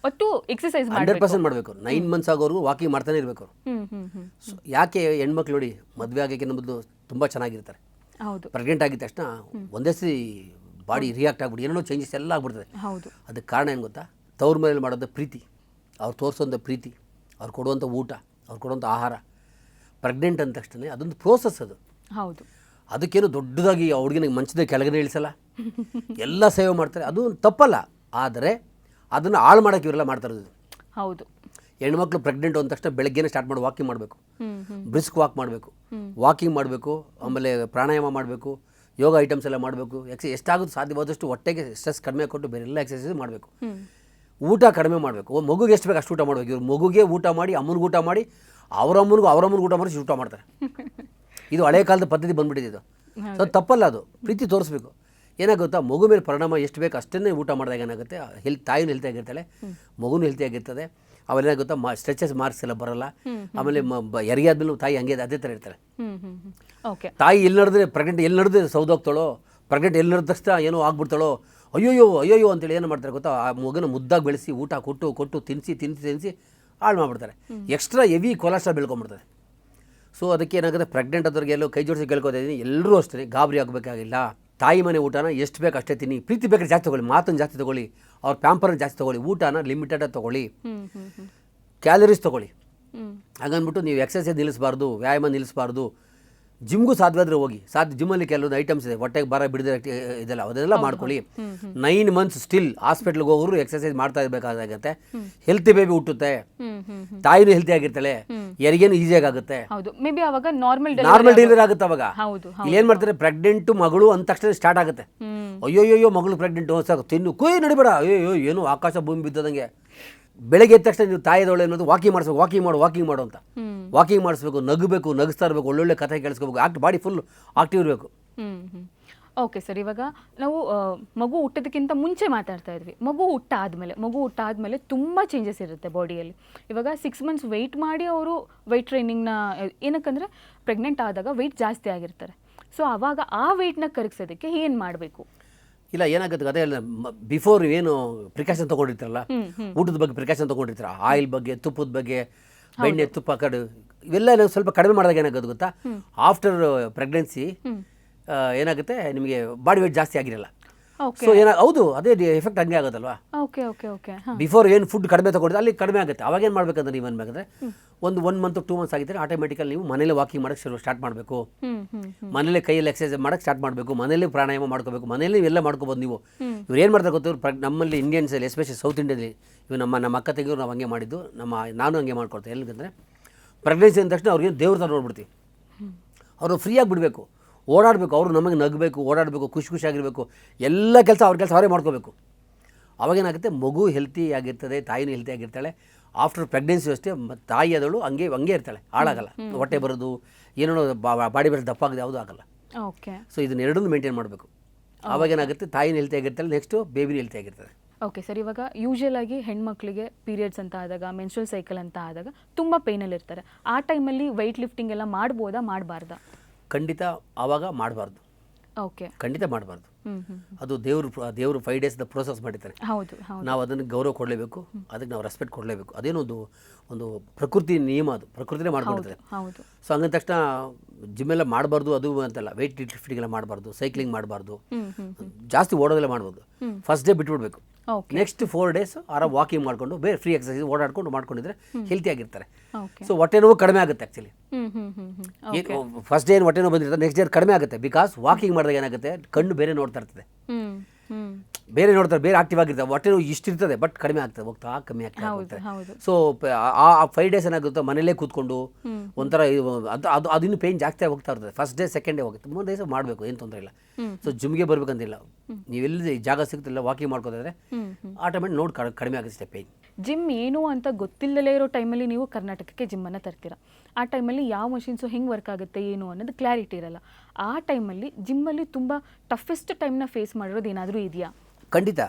ಒಟ್ಟು ಎಕ್ಸಸೈಸ್ 100% ಮಾಡಬೇಕು. 9 ಮಂತ್ಸ್ ಆಗೋವರೆಗೂ ವಾಕಿಂಗ್ ಮಾಡ್ತಾನೆ ಇರಬೇಕು ಅವರು. ಯಾಕೆ ಹೆಣ್ಮಕ್ಳು ನೋಡಿ, ಮದುವೆ ಆಗೋಕ್ಕೆ ನಮ್ಮದು ತುಂಬ ಚೆನ್ನಾಗಿರ್ತಾರೆ. ಹೌದು. ಪ್ರೆಗ್ನೆಂಟ್ ಆಗಿದ ತಕ್ಷಣ ಒಂದೇ ಸರಿ ಬಾಡಿ ರಿಯಾಕ್ಟ್ ಆಗ್ಬಿಟ್ಟು ಏನೋ ಚೇಂಜಸ್ ಎಲ್ಲ ಆಗ್ಬಿಡ್ತದೆ. ಹೌದು. ಅದಕ್ಕೆ ಕಾರಣ ಏನು ಗೊತ್ತಾ? ತವ್ರ ಮೇಲೆ ಮಾಡೋದು ಪ್ರೀತಿ, ಅವ್ರು ತೋರಿಸೋಂಥ ಪ್ರೀತಿ, ಅವ್ರು ಕೊಡುವಂಥ ಊಟ, ಅವ್ರು ಕೊಡುವಂಥ ಆಹಾರ. ಪ್ರೆಗ್ನೆಂಟ್ ಅಂದ ತಕ್ಷಣ ಅದೊಂದು ಪ್ರೋಸೆಸ್ ಅದು. ಹೌದು. ಅದಕ್ಕೇನು ದೊಡ್ಡದಾಗಿ ಆ ಹುಡುಗಿನಿಗೆ ಮಂಚದ ಕೆಳಗಡೆ ಇಳಿಸಲ್ಲ, ಎಲ್ಲ ಸೇವೆ ಮಾಡ್ತಾರೆ. ಅದು ತಪ್ಪಲ್ಲ, ಆದರೆ ಅದನ್ನು ಹಾಳು ಮಾಡೋಕ್ಕೆ ಇವರೆಲ್ಲ ಮಾಡ್ತಾ ಇರೋದು. ಹೌದು. ಹೆಣ್ಮಕ್ಳು ಪ್ರೆಗ್ನೆಂಟ್ ಅಂದ ತಕ್ಷಣ ಬೆಳಗ್ಗೆನೇ ಸ್ಟಾರ್ಟ್ ಮಾಡಿ ವಾಕಿಂಗ್ ಮಾಡಬೇಕು, ಬ್ರಿಸ್ಕ್ ವಾಕ್ ಮಾಡಬೇಕು, ವಾಕಿಂಗ್ ಮಾಡಬೇಕು, ಆಮೇಲೆ ಪ್ರಾಣಾಯಾಮ ಮಾಡಬೇಕು, ಯೋಗ ಐಟಮ್ಸ್ ಎಲ್ಲ ಮಾಡಬೇಕು. ಎಷ್ಟಾಗುತ್ತೆ ಸಾಧ್ಯವಾದಷ್ಟು ಹೊಟ್ಟೆಗೆ ಸ್ಟ್ರೆಸ್ ಕಡಿಮೆ ಕೊಟ್ಟು ಬೇರೆ ಎಲ್ಲ ಎಕ್ಸಸೈಸ್ ಮಾಡಬೇಕು. ಊಟ ಕಡಿಮೆ ಮಾಡಬೇಕು. ಮಗುಗೆ ಎಷ್ಟು ಬೇಕು ಅಷ್ಟು ಊಟ ಮಾಡಬೇಕು. ಇವ್ರು ಮಗುಗೆ ಊಟ ಮಾಡಿ, ಅಮ್ಮನಿಗೆ ಊಟ ಮಾಡಿ, ಅವರಮ್ಮನಿಗೆ ಊಟ ಮಾಡಿ ಊಟ ಮಾಡ್ತಾರೆ. ಇದು ಹಳೆ ಕಾಲದ ಪದ್ಧತಿ ಬಂದ್ಬಿಟ್ಟಿದೆ. ಇದು ಸೊ ತಪ್ಪಲ್ಲ, ಅದು ಪ್ರೀತಿ ತೋರಿಸ್ಬೇಕು. ಏನಾಗುತ್ತಾ, ಮಗು ಮೇಲೆ ಪರಿಣಾಮ ಎಷ್ಟು ಬೇಕು ಅಷ್ಟನ್ನೇ ಊಟ ಮಾಡಿದಾಗ ಏನಾಗುತ್ತೆ, ತಾಯಿನೂ ಹೆಲ್ತಿ ಆಗಿರ್ತಾಳೆ, ಮಗುನೂ ಹೆಲ್ತಿ ಆಗಿರ್ತದೆ. ಅವೆಲ್ಲೇನಾಗುತ್ತಾ, ಸ್ಟ್ರೆಚಸ್ ಮಾರ್ಕ್ಸ್ ಎಲ್ಲ ಬರಲ್ಲ. ಆಮೇಲೆ ಹೆರಿಗೆ ಆದ್ಮೇಲೆ ತಾಯಿ ಹಂಗೆ ಅದೇ ಥರ ಇರ್ತಾರೆ. ತಾಯಿ ಎಲ್ಲಿ ನಡೆದ್ರೆ ಪ್ರೆಗ್ನೆಂಟ್, ಎಲ್ಲಿ ನಡೆದ್ರೆ ಸೌದೋಗ್ತಾಳೋ, ಪ್ರೆಗ್ನೆಂಟ್ ಎಲ್ಲಿ ನಡೆದ ತಕ್ಷಣ ಏನೋ ಆಗ್ಬಿಡ್ತಾಳೋ, ಅಯ್ಯೋಯ್ಯೋ ಅಂತೇಳಿ ಏನು ಮಾಡ್ತಾರೆ ಗೊತ್ತಾ, ಆ ಮಗನ ಮುದ್ದಾಗಿ ಬೆಳೆಸಿ ಊಟ ಕೊಟ್ಟು ತಿನ್ನಿಸಿ ಹಾಳು ಮಾಡಿಬಿಡ್ತಾರೆ. ಎಕ್ಸ್ಟ್ರಾ ಹೆವಿ ಕೊಲೆಸ್ಟ್ರಾಲ್ ಬೆಳ್ಕೊಂಬಿಡ್ತಾರೆ. ಸೊ ಅದಕ್ಕೆ ಏನಾಗುತ್ತೆ, ಪ್ರೆಗ್ನೆಂಟ್ ಆದವ್ರಿಗೆ ಎಲ್ಲೋ ಕೈ ಜೋಡಿಸಿ ಕೇಳ್ಕೊತಿದ್ದೀನಿ, ಎಲ್ಲರೂ ಅಷ್ಟೇ ಗಾಬರಿ ಆಗಬೇಕಾಗಿಲ್ಲ. ತಾಯಿ ಮನೆ ಊಟನ ಎಷ್ಟು ಬೇಕು ಅಷ್ಟೇ ತಿನ್ನಿ. ಪ್ರೀತಿ ಬೇಕಾದ್ರೆ ಜಾಸ್ತಿ ತೊಗೊಳ್ಳಿ, ಮಾತನ್ನು ಜಾಸ್ತಿ ತೊಗೊಳ್ಳಿ, ಅವ್ರ ಪ್ಯಾಂಪರನ್ನು ಜಾಸ್ತಿ ತೊಗೊಳ್ಳಿ, ಊಟನ ಲಿಮಿಟೆಡಾಗಿ ತೊಗೊಳ್ಳಿ, ಕ್ಯಾಲರೀಸ್ ತೊಗೊಳ್ಳಿ. ಹಾಗನ್ಬಿಟ್ಟು ನೀವು ಎಕ್ಸಸೈಸ್ ನಿಲ್ಲಿಸಬಾರ್ದು, ವ್ಯಾಯಾಮ ನಿಲ್ಲಿಸಬಾರ್ದು. ಜಿಮ್ಗೂ ಸಾಧ್ಯವಾದರೆ ಹೋಗಿ. ಜಿಮ್ಮಲ್ಲಿ ಕೆಲವೊಂದು ಐಟಮ್ಸ್ ಇದೆ, ಹೊಟ್ಟೆಗೆ ಭಾರ ಬಿಡದೆ ಇದೆಲ್ಲ ಅದನ್ನೆಲ್ಲ ಮಾಡ್ಕೊಳ್ಳಿ. 9 ಮಂತ್ಸ್ ಸ್ಟಿಲ್ ಹಾಸ್ಪಿಟ್ಲ್ಗೆ ಹೋಗೋರು ಎಕ್ಸಸೈಸ್ ಮಾಡ್ತಾ ಇರಬೇಕಾಗುತ್ತೆ. ಹೆಲ್ತಿ ಬೇಬಿ ಹುಟ್ಟುತ್ತೆ, ತಾಯಿನೂ ಹೆಲ್ತಿ ಆಗಿರ್ತಾಳೆ, ಹೆರಿಗೆನೂ ಈಸಿಯಾಗಿ ಆಗುತ್ತೆ, ನಾರ್ಮಲ್ ಡೆಲಿವರಿ ಆಗುತ್ತೆ. ಅವಾಗ ಇಲ್ಲೇನು ಮಾಡ್ತಾರೆ, ಪ್ರೆಗ್ನೆಂಟು ಮಗಳು ಅಂದ ತಕ್ಷಣ ಸ್ಟಾರ್ಟ್ ಆಗುತ್ತೆ. ಅಯ್ಯೋಯ್ಯೋ ಮಗಳು ಪ್ರೆಗ್ನೆಂಟು ಸಾಕು ತಿನ್ನು ಕುಯ್ ನಡಿಬೇಡ, ಅಯ್ಯೋ ಏನು ಆಕಾಶ ಭೂಮಿ ಬಿದ್ದದಂಗೆ. ಬೆಳಗ್ಗೆ ಎದ್ದ ತಕ್ಷಣ ನೀವು ತಾಯಿದವಳೆ ಅನ್ನೋದು ವಾಕಿಂಗ್ ಮಾಡಿಸ್ಬೇಕು, ವಾಕಿಂಗ್ ಮಾಡು ಅಂತ. ವಾಕಿಂಗ್ ಮಾಡಿಸ್ಬೇಕು, ನಗಿಸ್ತಾ ಇರಬೇಕು, ಒಳ್ಳೊಳ್ಳೆ ಕಥೆ ಕೇಳಿಸ್ಕೋಬೇಕು, ಬಾಡಿ ಫುಲ್ ಆಕ್ಟಿವ್ ಇರಬೇಕು. Okay sir. ಇವಾಗ ನಾವು ಮಗು ಹುಟ್ಟೋದಕ್ಕಿಂತ ಮುಂಚೆ ಮಾತಾಡ್ತಾ ಇದ್ವಿ. ಮಗು ಹುಟ್ಟಾದ್ಮೇಲೆ ತುಂಬ ಚೇಂಜಸ್ ಇರುತ್ತೆ ಬಾಡಿಯಲ್ಲಿ. ಇವಾಗ 6 ಮಂತ್ಸ್ ವೆಯ್ಟ್ ಮಾಡಿ ಅವರು ವೆಯ್ಟ್ ಟ್ರೈನಿಂಗ್ನ, ಏನಕ್ಕಂದರೆ ಪ್ರೆಗ್ನೆಂಟ್ ಆದಾಗ ವೆಯ್ಟ್ ಜಾಸ್ತಿ ಆಗಿರ್ತಾರೆ. ಸೊ ಆವಾಗ ಆ ವೆಯ್ಟ್ನ ಕರಗಿಸೋದಕ್ಕೆ ಏನು ಮಾಡಬೇಕು? ಇಲ್ಲ, ಏನಾಗುತ್ತೆ ಅದೇ ಬಿಫೋರ್ ಏನು ಪ್ರಿಕಾಷನ್ ತೊಗೊಂಡಿರ್ತಾರಲ್ಲ, ಊಟದ ಬಗ್ಗೆ ಪ್ರಿಕಾಷನ್ ತೊಗೊಂಡಿರ್ತಾರೆ, ಆಯಿಲ್ ಬಗ್ಗೆ, ತುಪ್ಪದ ಬಗ್ಗೆ, ಬೆಣ್ಣೆ ತುಪ್ಪ ಇವೆಲ್ಲ ಸ್ವಲ್ಪ ಕಡಿಮೆ ಮಾಡಿದಾಗ ಏನಾಗೋದು ಗೊತ್ತಾ, ಆಫ್ಟರ್ ಪ್ರೆಗ್ನೆನ್ಸಿ ಏನಾಗುತ್ತೆ, ನಿಮಗೆ ಬಾಡಿ ವೇಟ್ ಜಾಸ್ತಿ ಆಗಿರಲ್ಲ. ಸೊ ಹೌದು, ಅದೇ ಎಫೆಕ್ಟ್ ಹಂಗೆ ಆಗೋದಲ್ವಾ. ಬಿಫೋರ್ ಏನು ಫುಡ್ ಕಡಿಮೆ ತೊಗೊಂಡಿದ್ರೆ ಅಲ್ಲಿ ಕಡಿಮೆ ಆಗುತ್ತೆ. ಅವಾಗ ಏನು ಮಾಡ್ಬೇಕಂದ್ರೆ ನೀವು ಅನ್ಬೇಕಾದ್ರೆ ಒಂದು 1 ಮಂತ್ 2 ಮಂತ್ಸ್ ಆಗಿದ್ರೆ ಆಟೋಮೆಟಿಕಲ್ ನೀವು ಮನೇಲಿ ವಾಕಿಂಗ್ ಮಾಡೋಕ್ಕೆ ಸ್ಟಾರ್ಟ್ ಮಾಡಬೇಕು, ಮನೇಲಿ ಕೈಯಲ್ಲಿ ಎಕ್ಸಸೈಸ್ ಮಾಡೋಕ್ಕೆ ಸ್ಟಾರ್ಟ್ ಮಾಡಬೇಕು, ಮನೇಲಿ ಪ್ರಾಣಾಯಾಮ ಮಾಡ್ಕೋಬೇಕು, ಮನೇಲಿ ಎಲ್ಲ ಮಾಡ್ಕೋಬೋದು. ನೀವು ಇವ್ರು ಏನು ಮಾಡ್ತಾರೆ ಗೊತ್ತು, ನಮ್ಮಲ್ಲಿ ಇಂಡಿಯನ್ಸಲ್ಲಿ ಎಸ್ಪೆಷಲಿ ಸೌತ್ ಇಂಡಿಯಲ್ಲಿ ಇವು ನಮ್ಮ ಅಕ್ಕ ತೆಗೆದು ನಾವು ಹಂಗೆ ಮಾಡಿದ್ದು, ನಾನು ಹಂಗೆ ಮಾಡ್ಕೊಡ್ತೇನೆ. ಎಲ್ಲಿಗಂದರೆ ಪ್ರೆಗ್ನೆನ್ಸಿ ಅಂದ ತಕ್ಷಣ ಅವ್ರಿಗೆ ದೇವ್ರ ಥರ ನೋಡ್ಬಿಡ್ತೀವಿ, ಅವರು ಫ್ರೀಯಾಗಿ ಬಿಡಬೇಕು. ಓಡಾಡಬೇಕು, ಅವರು ನಮಗೆ ನಗಬೇಕು, ಓಡಾಡಬೇಕು, ಖುಷಿ ಖುಷಿಯಾಗಿರಬೇಕು, ಎಲ್ಲ ಕೆಲಸ ಅವ್ರ ಕೆಲಸ ಅವರೇ ಮಾಡ್ಕೋಬೇಕು. ಅವಾಗೇನಾಗುತ್ತೆ, ಮಗು ಹೆಲ್ತಿ ಆಗಿರ್ತದೆ, ತಾಯಿನೂ ಹೆಲ್ತಿ ಆಗಿರ್ತಾಳೆ. ಆಫ್ಟರ್ ಪ್ರೆಗ್ನೆನ್ಸಿ ಅಷ್ಟೇ ತಾಯಿ ಆದವಳು ಹಂಗೆ ಇರ್ತಾಳೆ, ಹಾಳಾಗಲ್ಲ. ಹೊಟ್ಟೆ ಬರೋದು ಏನೋ ಬಾಡಿ ಬರೋದು ದಪ್ಪ ಆಗೋದು ಯಾವುದೂ ಆಗಲ್ಲ. ಓಕೆ. ಸೊ ಇದನ್ನೆರಡನ್ನೂ ಮೇಂಟೈನ್ ಮಾಡಬೇಕು. ಆವಾಗೇನಾಗುತ್ತೆ, ತಾಯಿನೂ ಹೆಲ್ತಿ ಆಗಿರ್ತಾಳೆ, ನೆಕ್ಸ್ಟು ಬೇಬಿನೂ ಹೆಲ್ತಿ ಆಗಿರ್ತದೆ. ಓಕೆ ಸರ್, ಇವಾಗ ಯೂಶುವಲ್ ಆಗಿ ಹೆಣ್ಮಕ್ಳಿಗೆ ಪೀರಿಯಡ್ಸ್ ಅಂತ ಆದಾಗ, ಮೆನ್ಸ್ಟ್ರಲ್ ಸೈಕಲ್ ಅಂತ ಆದಾಗ ತುಂಬ ಪೇನಲ್ಲಿ ಇರ್ತಾರೆ. ಆ ಟೈಮಲ್ಲಿ ವೆಯ್ಟ್ ಲಿಫ್ಟಿಂಗ್ ಎಲ್ಲ ಮಾಡ್ಬೋದಾ, ಮಾಡಬಾರ್ದಾ? ಖಂಡಿತ ಆವಾಗ ಮಾಡಬಾರ್ದು. ಓಕೆ. ಖಂಡಿತ ಮಾಡಬಾರ್ದು. ಅದು ದೇವರು 5 ಡೇಸ್ ಪ್ರೋಸೆಸ್ ಮಾಡಿರ್ತಾರೆ. ಹೌದು. ನಾವು ಅದನ್ನು ಗೌರವ ಕೊಡಲೇಬೇಕು, ಅದಕ್ಕೆ ನಾವು ರೆಸ್ಪೆಕ್ಟ್ ಕೊಡಲೇಬೇಕು. ಅದೇನೋ ಒಂದು ಪ್ರಕೃತಿ ನಿಯಮ, ಅದು ಪ್ರಕೃತಿನೇ ಮಾಡ್ಕೊಡ್ತಾರೆ. ಹೌದು. ಸೊ ಹಂಗಂದ ತಕ್ಷಣ ಜಿಮ್ಮೆಲ್ಲ ಮಾಡಬಾರ್ದು ಅದು ಅಂತಲ್ಲ, ವೆಯ್ಟ್ ಲಿಫ್ಟಿಂಗ್ ಎಲ್ಲ ಮಾಡಬಾರ್ದು, ಸೈಕ್ಲಿಂಗ್ ಮಾಡಬಾರ್ದು, ಜಾಸ್ತಿ ಓಡೋದೆಲ್ಲ ಮಾಡ್ಬೋದು. ಫಸ್ಟ್ ಡೇ ಬಿಟ್ಬಿಡ್ಬೇಕು. ನೆಕ್ಸ್ಟ್ 4 ಡೇಸ್ ಆರಾಮ್ ವಾಕಿಂಗ್ ಮಾಡಿಕೊಂಡು ಬೇರೆ ಫ್ರೀ ಎಕ್ಸರ್ಸೈಸ್ ಓಡಾಡ್ಕೊಂಡು ಮಾಡ್ಕೊಂಡಿದ್ರೆ ಹೆಲ್ತಿ ಆಗಿರ್ತಾರೆ. ಸೊ ಹೊಟ್ಟೆ ನೋವು ಕಡಿಮೆ ಆಗುತ್ತೆ. ಆ್ಯಕ್ಚುಲಿ ಫಸ್ಟ್ ಡೇ ಏನು ಹೊಟ್ಟೆ ನೋವು ಬಂದಿರ್ತದೆ, ನೆಕ್ಸ್ಟ್ ಡೇ ಕಡಿಮೆ ಆಗುತ್ತೆ. ಬಿಕಾಸ್ ವಾಕಿಂಗ್ ಮಾಡಿದಾಗ ಏನಾಗುತ್ತೆ, ಕಣ್ಣು ಬೇರೆ ನೋಡ್ತಾ ಇರ್ತದೆ, ಬೇರೆ ನೋಡ್ತಾರೆ, ಬೇರೆ ಆಕ್ಟಿವ್ ಆಗಿರ್ತದೆ. ಹೊಟ್ಟೆ ನೋವು ಇಷ್ಟಿರ್ತದೆ, ಬಟ್ ಕಡಿಮೆ ಆಗ್ತದೆ, ಹೋಗ್ತಾ ಕಮ್ಮಿ ಆಗ್ತಾ ಹೋಗ್ತಾರೆ. ಸೊ ಆ 5 ಡೇಸ್ ಏನಾಗುತ್ತೆ, ಮನೇಲೇ ಕೂತ್ಕೊಂಡು ಒಂಥರ ಅದಿನ್ನು ಪೇಯ್ನ್ ಜಾಸ್ತಿ ಹೋಗ್ತಾ ಇರ್ತದೆ. ಫಸ್ಟ್ ಡೇ ಸೆಕೆಂಡ್ ಡೇ ಹೋಗುತ್ತೆ, 3 ದಿವಸ ಮಾಡಬೇಕು, ಏನು ತೊಂದರೆ ಇಲ್ಲ. ಸೊ ಜಿಮ್ಗೆ ಬರ್ಬೇಕಂತಿಲ್ಲ, ನೀವೆಲ್ಲಿ ಜಾಗ ಸಿಗ್ತಿಲ್ಲ ವಾಕಿಂಗ್ ಮಾಡ್ಕೋದ್ರೆ ಆಟೋಮೆಟಿಕ್ ನೋಡಿ ಕಡಿಮೆ ಆಗುತ್ತೆ ಪೇಯ್ನ್. ಜಿಮ್ ಏನು ಅಂತ ಗೊತ್ತಿಲ್ಲದೇ ಇರೋ ಟೈಮಲ್ಲಿ ನೀವು ಕರ್ನಾಟಕಕ್ಕೆ ಜಿಮ್ಮನ್ನು ತರ್ತೀರಾ. ಆ ಟೈಮಲ್ಲಿ ಯಾವ ಮಷಿನ್ಸು ಹೆಂಗೆ ವರ್ಕ್ ಆಗುತ್ತೆ ಏನು ಅನ್ನೋದು ಕ್ಲಾರಿಟಿ ಇರಲ್ಲ. ಆ ಟೈಮಲ್ಲಿ ಜಿಮ್ಮಲ್ಲಿ ತುಂಬ ಟಫೆಸ್ಟ್ ಟೈಮ್ನ ಫೇಸ್ ಮಾಡಿರೋದು ಏನಾದರೂ ಇದೆಯಾ? ಖಂಡಿತ.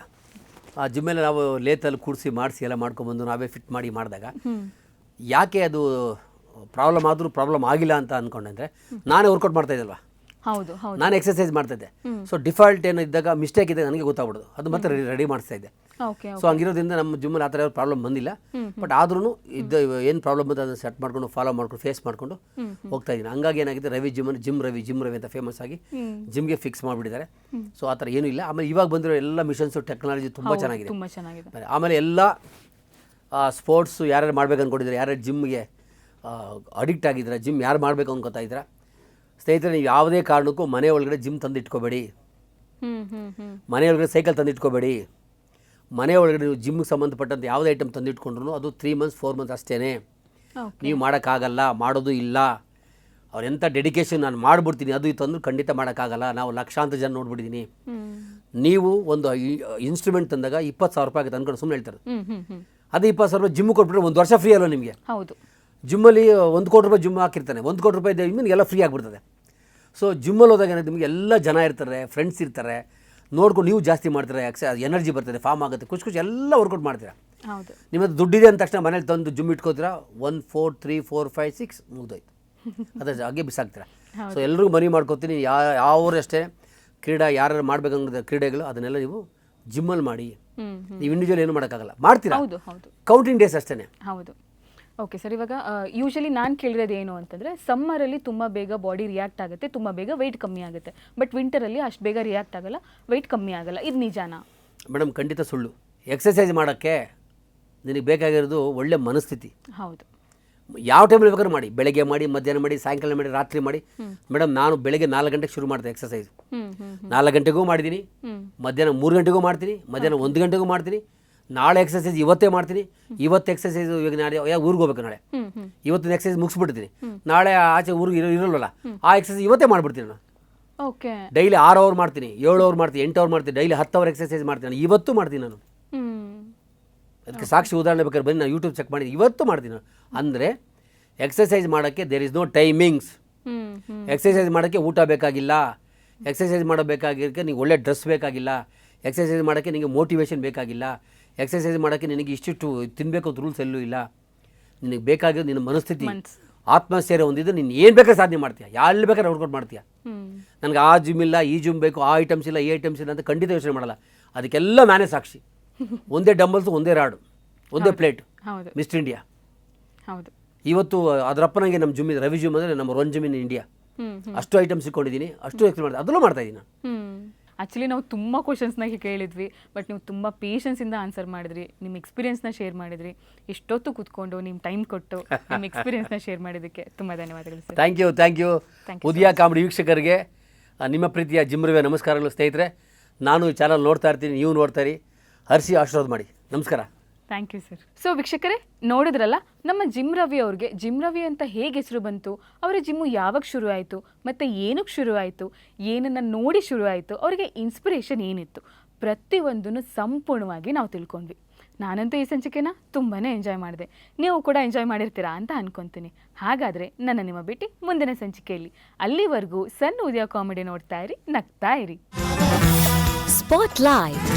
ಆ ಜಿಮ್ಮೆಲ್ಲ ನಾವು ಲೇತಲ್ಲಿ ಕೂಡಿಸಿ ಮಾಡಿಸಿ ಎಲ್ಲ ಮಾಡ್ಕೊಂಬಂದು ನಾವೇ ಫಿಟ್ ಮಾಡಿ ಮಾಡಿದಾಗ ಯಾಕೆ ಅದು ಪ್ರಾಬ್ಲಮ್ ಆದರೂ ಪ್ರಾಬ್ಲಮ್ ಆಗಿಲ್ಲ ಅಂತ ಅಂದ್ಕೊಂಡೆ, ನಾನೇ ವರ್ಕೌಟ್ ಮಾಡ್ತಾ ಇದ್ದಲ್ವಾ, ಹೌದು, ನಾನು ಎಕ್ಸರ್ಸೈಸ್ ಮಾಡ್ತಿದ್ದೆ. ಸೊ ಡಿಫಾಲ್ಟ್ ಏನೋ ಇದ್ದಾಗ ಮಿಸ್ಟೇಕ್ ಇದ್ದಾಗ ನನಗೆ ಗೊತ್ತಾಗ್ಬಿಡೋದು, ಅದು ಮತ್ತೆ ರೆಡಿ ಮಾಡಿಸ್ತಾ ಇದ್ದೆ. ಸೊ ಹಂಗಿರೋದ್ರಿಂದ ನಮ್ಮ ಜಿಮ್ಮಲ್ಲಿ ಆ ಥರ ಯಾವ ಪ್ರಾಬ್ಲಮ್ ಬಂದಿಲ್ಲ. ಬಟ್ ಆದ್ರೂ ಏನು ಪ್ರಾಬ್ಲಮ್ ಬಂದು ಅದನ್ನು ಸೆಟ್ ಮಾಡ್ಕೊಂಡು ಫಾಲೋ ಮಾಡ್ಕೊಂಡು ಫೇಸ್ ಮಾಡ್ಕೊಂಡು ಹೋಗ್ತಾ ಇದ್ದೀನಿ. ಹಂಗಾಗಿ ಏನಾಗಿದೆ, ಜಿಮ್ ರವಿ ಅಂತ ಫೇಮಸ್ ಆಗಿ ಜಿಮ್ಗೆ ಫಿಕ್ಸ್ ಮಾಡಿಬಿಟ್ಟಿದ್ದಾರೆ. ಸೊ ಆ ಥರ ಏನೂ ಇಲ್ಲ. ಆಮೇಲೆ ಇವಾಗ ಬಂದಿರೋ ಎಲ್ಲ ಮಿಷನ್ಸು ಟೆಕ್ನಾಲಜಿ ತುಂಬ ಚೆನ್ನಾಗಿದೆ. ಆಮೇಲೆ ಎಲ್ಲ ಸ್ಪೋರ್ಟ್ಸು ಯಾರ್ಯಾರು ಮಾಡ್ಬೇಕು ಅಂದ್ಕೊಂಡಿದ್ರೆ, ಯಾರ್ಯಾರು ಜಿಮ್ಗೆ ಅಡಿಕ್ಟ್ ಆಗಿದ್ರೆ, ಜಿಮ್ ಯಾರು ಮಾಡಬೇಕು ಅನ್ಕೋತಾ ಇದ್ರೆ, ಸ್ನೇಹಿತರೆ ನೀವು ಯಾವುದೇ ಕಾರಣಕ್ಕೂ ಮನೆ ಒಳಗಡೆ ಜಿಮ್ ತಂದಿಟ್ಕೋಬೇಡಿ, ಮನೆ ಒಳಗಡೆ ಸೈಕಲ್ ತಂದಿಟ್ಕೋಬೇಡಿ. ಮನೆ ಒಳಗಡೆ ನೀವು ಜಿಮ್ಗೆ ಸಂಬಂಧಪಟ್ಟಂತೆ ಯಾವುದೇ ಐಟಮ್ ತಂದಿಟ್ಕೊಂಡ್ರು ಅದು 3 months 4 months ಅಷ್ಟೇ. ನೀವು ಮಾಡೋಕ್ಕಾಗಲ್ಲ, ಮಾಡೋದು ಇಲ್ಲ. ಅವ್ರು ಎಂಥ ಡೆಡಿಕೇಶನ್, ನಾನು ಮಾಡಿಬಿಡ್ತೀನಿ ಅದು ತಂದು ಖಂಡಿತ ಮಾಡೋಕ್ಕಾಗಲ್ಲ. ನಾವು ಲಕ್ಷಾಂತರ ಜನ ನೋಡ್ಬಿಟ್ಟಿದ್ದೀನಿ. ನೀವು ಒಂದು ಇನ್ಸ್ಟ್ರೂಮೆಂಟ್ ತಂದಾಗ 20,000 ರೂಪಾಯಿ ಆಗುತ್ತೆ ಅಂದ್ಕೊಂಡು ಸುಮ್ಮನೆ ಹೇಳ್ತಾರೆ. ಅದು 20,000 ರೂಪಾಯಿ ಜಿಮ್ ಕೊಟ್ಬಿಟ್ರೆ 1 ವರ್ಷ ಫ್ರೀ ಅಲ್ವ ನಿಮಗೆ? ಹೌದು. ಜಿಮ್ಮಲ್ಲಿ 1 ಕೋಟಿ ರೂಪಾಯಿ ಜಿಮ್ ಹಾಕಿರ್ತಾನೆ, 1 ಕೋಟಿ ರೂಪಾಯಿ ನಿಮಗೆ ಎಲ್ಲ ಫ್ರೀ ಆಗಿಬಿಡ್ತದೆ. ಸೊ ಜಿಮ್ಮಲ್ಲಿ ಹೋದಾಗ ನಿಮಗೆ ಎಲ್ಲ ಜನ ಇರ್ತಾರೆ, ಫ್ರೆಂಡ್ಸ್ ಇರ್ತಾರೆ, ನೋಡ್ಕೊಂಡು ನೀವು ಜಾಸ್ತಿ ಮಾಡ್ತಾರೆ, ಎನರ್ಜಿ ಬರ್ತದೆ, ಫಾರ್ಮ್ ಆಗುತ್ತೆ, ಖುಷಿ ಎಲ್ಲ ವರ್ಕೌಟ್ ಮಾಡ್ತೀರಾ. ನಿಮ್ಮದು ದುಡ್ಡಿದೆ ಅಂದ ತಕ್ಷಣ ಮನೇಲಿ ತಂದು ಜಿಮ್ ಇಟ್ಕೋತೀರಾ, 1 4 3 4 5 6 ಮುಗಿದೋಯ್ತು, ಅದ್ರ ಹಾಗೆ ಬಿಸಾಕ್ತೀರಾ. ಸೊ ಎಲ್ರಿಗೂ ಮನಿ ಮಾಡ್ಕೋತೀನಿ. ಯಾವ್ರು ಅಷ್ಟೇ ಯಾರು ಮಾಡ್ಬೇಕಂದ್ರೆ ಕ್ರೀಡೆಗಳು ಅದನ್ನೆಲ್ಲ ನೀವು ಜಿಮ್ಮಲ್ಲಿ ಮಾಡಿ. ನೀವು ಇಂಡಿವಿಜುವಲ್ ಏನು ಮಾಡೋಕ್ಕಾಗಲ್ಲ, ಮಾಡ್ತೀರಾ, ಕೌಂಟಿಂಗ್ ಡೇಸ್ ಅಷ್ಟೇ. ಹೌದು. ಓಕೆ ಸರ್, ಇವಾಗ ಯೂಶಲಿ ನಾನು ಕೇಳಿರೋದು ಏನು ಅಂತಂದರೆ, ಸಮ್ಮರಲ್ಲಿ ತುಂಬ ಬೇಗ ಬಾಡಿ ರಿಯಾಕ್ಟ್ ಆಗುತ್ತೆ, ತುಂಬ ಬೇಗ ವೆಯ್ಟ್ ಕಮ್ಮಿ ಆಗುತ್ತೆ. ಬಟ್ ವಿಂಟರಲ್ಲಿ ಅಷ್ಟು ಬೇಗ ರಿಯಾಕ್ಟ್ ಆಗಲ್ಲ, ವೆಯ್ಟ್ ಕಮ್ಮಿ ಆಗಲ್ಲ. ಇದು ನಿಜಾನಾ? ಮೇಡಮ್ ಖಂಡಿತ ಸುಳ್ಳು. ಎಕ್ಸಸೈಸ್ ಮಾಡೋಕ್ಕೆ ನಿನಗೆ ಬೇಕಾಗಿರೋದು ಒಳ್ಳೆ ಮನಸ್ಥಿತಿ. ಹೌದು. ಯಾವ ಟೈಮಲ್ಲಿ ಬೇಕಾದ್ರೂ ಮಾಡಿ, ಬೆಳಗ್ಗೆ ಮಾಡಿ, ಮಧ್ಯಾಹ್ನ ಮಾಡಿ, ಸಾಯಂಕಾಲ ಮಾಡಿ, ರಾತ್ರಿ ಮಾಡಿ. ಮೇಡಮ್ ನಾನು ಬೆಳಗ್ಗೆ 4 ಗಂಟೆಗೆ ಶುರು ಮಾಡ್ತೀನಿ ಎಕ್ಸಸೈಸ್. 4 ಗಂಟೆಗೂ ಮಾಡಿದ್ದೀನಿ, ಮಧ್ಯಾಹ್ನ 3 ಗಂಟೆಗೂ ಮಾಡ್ತೀನಿ, ಮಧ್ಯಾಹ್ನ 1 ಗಂಟೆಗೂ ಮಾಡ್ತೀನಿ. ನಾಳೆ ಎಕ್ಸಸೈಸ್ ಇವತ್ತೇ ಮಾಡ್ತೀನಿ. ಇವತ್ತು ಎಕ್ಸಸೈಸ್ ಇವಾಗ ನಾಳೆ ಊರಿಗೆ ಹೋಗ್ಬೇಕು, ನಾಳೆ ಇವತ್ತಿನ ಎಕ್ಸಸೈಸ್ ಮುಗಿಸ್ಬಿಡ್ತೀನಿ. ನಾಳೆ ಆಚೆ ಊರಿಗೆ ಇರಲ್ವಲ್ಲ, ಆ ಎಕ್ಸಸೈಸ್ ಇವತ್ತೇ ಮಾಡಿಬಿಡ್ತೀನಿ ನಾನು. ಓಕೆ. ಡೈಲಿ 6 ಅವರ್ ಮಾಡ್ತೀನಿ, 7 ಅವರ್ ಮಾಡ್ತೀನಿ, 8 ಅವರ್ ಮಾಡ್ತೀನಿ, ಡೈಲಿ 10 ಅವರ್ ಎಕ್ಸಸೈಸ್ ಮಾಡ್ತೀನಿ. ಇವತ್ತು ಮಾಡ್ತೀನಿ ನಾನು. ಅದಕ್ಕೆ ಸಾಕ್ಷಿ ಉದಾಹರಣೆ ಬೇಕಾದ್ರೆ ಬನ್ನಿ, ನಾನು ಯೂಟ್ಯೂಬ್ ಚೆಕ್ ಮಾಡಿದ್ದೀನಿ, ಇವತ್ತು ಮಾಡ್ತೀನಿ ನಾನು. ಅಂದರೆ ಎಕ್ಸಸೈಸ್ ಮಾಡೋಕ್ಕೆ there is no timings. Exercise ಮಾಡೋಕ್ಕೆ ಊಟ ಬೇಕಾಗಿಲ್ಲ, ಎಕ್ಸಸೈಸ್ ಮಾಡಬೇಕಾಗಿರೋಕ್ಕೆ ನಿಮಗೆ ಒಳ್ಳೆ ಡ್ರೆಸ್ ಬೇಕಾಗಿಲ್ಲ, ಎಕ್ಸಸೈಸ್ ಮಾಡೋಕ್ಕೆ ನಿಮಗೆ ಮೋಟಿವೇಶನ್ ಬೇಕಾಗಿಲ್ಲ, ಎಕ್ಸಸೈಸ್ ಮಾಡೋಕ್ಕೆ ನಿನಗೆ ಇಷ್ಟಿಷ್ಟು ತಿನ್ನಬೇಕು ಅಂತ ರೂಲ್ಸ್ ಎಲ್ಲೂ ಇಲ್ಲ. ನಿನಗೆ ಬೇಕಾಗಿರೋದು ನಿನ್ನ ಮನಸ್ಥಿತಿ, ಆತ್ಮಸ್ಥೈರ್ಯ ಹೊಂದಿದ್ದು ನೀನು ಏನು ಬೇಕಾದ್ರೆ ಸಾಧನೆ ಮಾಡ್ತೀಯ, ಎಲ್ಲಿ ಬೇಕಾದ್ರೆ ವರ್ಕೌಟ್ ಮಾಡ್ತೀಯ. ನನಗೆ ಆ ಜಿಮ್ ಇಲ್ಲ, ಈ ಜಿಮ್ ಬೇಕು, ಆ ಐಟಮ್ಸ್ ಇಲ್ಲ, ಈ ಐಟಮ್ಸ್ ಇಲ್ಲ ಅಂತ ಖಂಡಿತ ಯೋಚನೆ ಮಾಡಲ್ಲ. ಅದಕ್ಕೆಲ್ಲ ನಾನೇ ಸಾಕ್ಷಿ. ಒಂದೇ ಡಂಬಲ್ಸು, ಒಂದೇ ರಾಡು, ಒಂದೇ ಪ್ಲೇಟ್, ಮಿಸ್ಟರ್ ಇಂಡಿಯಾ. ಹೌದು. ಇವತ್ತು ಅದರಪ್ಪನಾಗೆ ನಮ್ಮ ಜಿಮ್ ಇದೆ, ರವಿ ಜಿಮ್ ಅಂದರೆ ನಮ್ಮ 1 ಜಿಮ್ ಇನ್ ಇಂಡಿಯಾ. ಅಷ್ಟು ಐಟಮ್ಸ್ ಇಟ್ಕೊಂಡಿದ್ದೀನಿ, ಅಷ್ಟು ಎಕ್ಸ್ಪ್ಲೇನ್ ಮಾಡಿದೆ, ಅದನ್ನು ಮಾಡ್ತಾ ಇದ್ದೀನಿ ನಾನು. ಆ್ಯಕ್ಚುಲಿ ನಾವು ತುಂಬ ಕ್ವಶನ್ಸ್ನಾಗೆ ಕೇಳಿದ್ವಿ, ಬಟ್ ನೀವು ತುಂಬ ಪೇಷನ್ಸಿಂದ ಆನ್ಸರ್ ಮಾಡಿದ್ರಿ, ನಿಮ್ಮ ಎಕ್ಸ್ಪೀರಿಯನ್ಸ್ನ ಶೇರ್ ಮಾಡಿದ್ರಿ. ಎಷ್ಟೊತ್ತು ಕೂತ್ಕೊಂಡು ನಿಮ್ಮ ಟೈಮ್ ಕೊಟ್ಟು ನಿಮ್ಮ ಎಕ್ಸ್ಪೀರಿಯನ್ಸ್ನ ಶೇರ್ ಮಾಡಿದ್ದಕ್ಕೆ ತುಂಬ ಧನ್ಯವಾದಗಳು sir. Thank you. Udaya comedy ವೀಕ್ಷಕರಿಗೆ ನಿಮ್ಮ ಪ್ರೀತಿಯ ಜಿಮ್ ರವಿಯ ನಮಸ್ಕಾರಗಳು. ಸ್ನೇಹಿತರೆ, ನಾನು ಈ ಚಾನಲ್ ನೋಡ್ತಾ ಇರ್ತೀನಿ, ನೀವು ನೋಡ್ತಾ ಇರಿ, ಹರಿಸಿ ಆಶೀರ್ವಾದ ಮಾಡಿ. ನಮಸ್ಕಾರ. Thank you sir. ಸೊ ವೀಕ್ಷಕರೇ, ನೋಡಿದ್ರಲ್ಲ ನಮ್ಮ ಜಿಮ್ ರವಿ ಅವ್ರಿಗೆ ಜಿಮ್ ರವಿ ಅಂತ ಹೇಗೆ ಹೆಸರು ಬಂತು, ಅವರ ಜಿಮ್ಮು ಯಾವಾಗ ಶುರು ಆಯಿತು ಮತ್ತು ಏನಕ್ಕೆ ಶುರು ಆಯಿತು, ಏನನ್ನು ನೋಡಿ ಶುರು ಆಯಿತು, ಅವರಿಗೆ ಇನ್ಸ್ಪಿರೇಷನ್ ಏನಿತ್ತು, ಪ್ರತಿಯೊಂದನ್ನು ಸಂಪೂರ್ಣವಾಗಿ ನಾವು ತಿಳ್ಕೊಂಡ್ವಿ. ನಾನಂತೂ ಈ ಸಂಚಿಕೆನ ತುಂಬಾ ಎಂಜಾಯ್ ಮಾಡಿದೆ, ನೀವು ಕೂಡ ಎಂಜಾಯ್ ಮಾಡಿರ್ತೀರಾ ಅಂತ ಅನ್ಕೊತೀನಿ. ಹಾಗಾದರೆ ನನ್ನ ನಿಮ್ಮ ಭೇಟಿ ಮುಂದಿನ ಸಂಚಿಕೆಯಲ್ಲಿ. ಅಲ್ಲಿವರೆಗೂ ಸಣ್ಣ ಉದಯ ಕಾಮಿಡಿ ನೋಡ್ತಾ ಇರಿ, ನಗ್ತಾ ಇರಿ. Spotlight.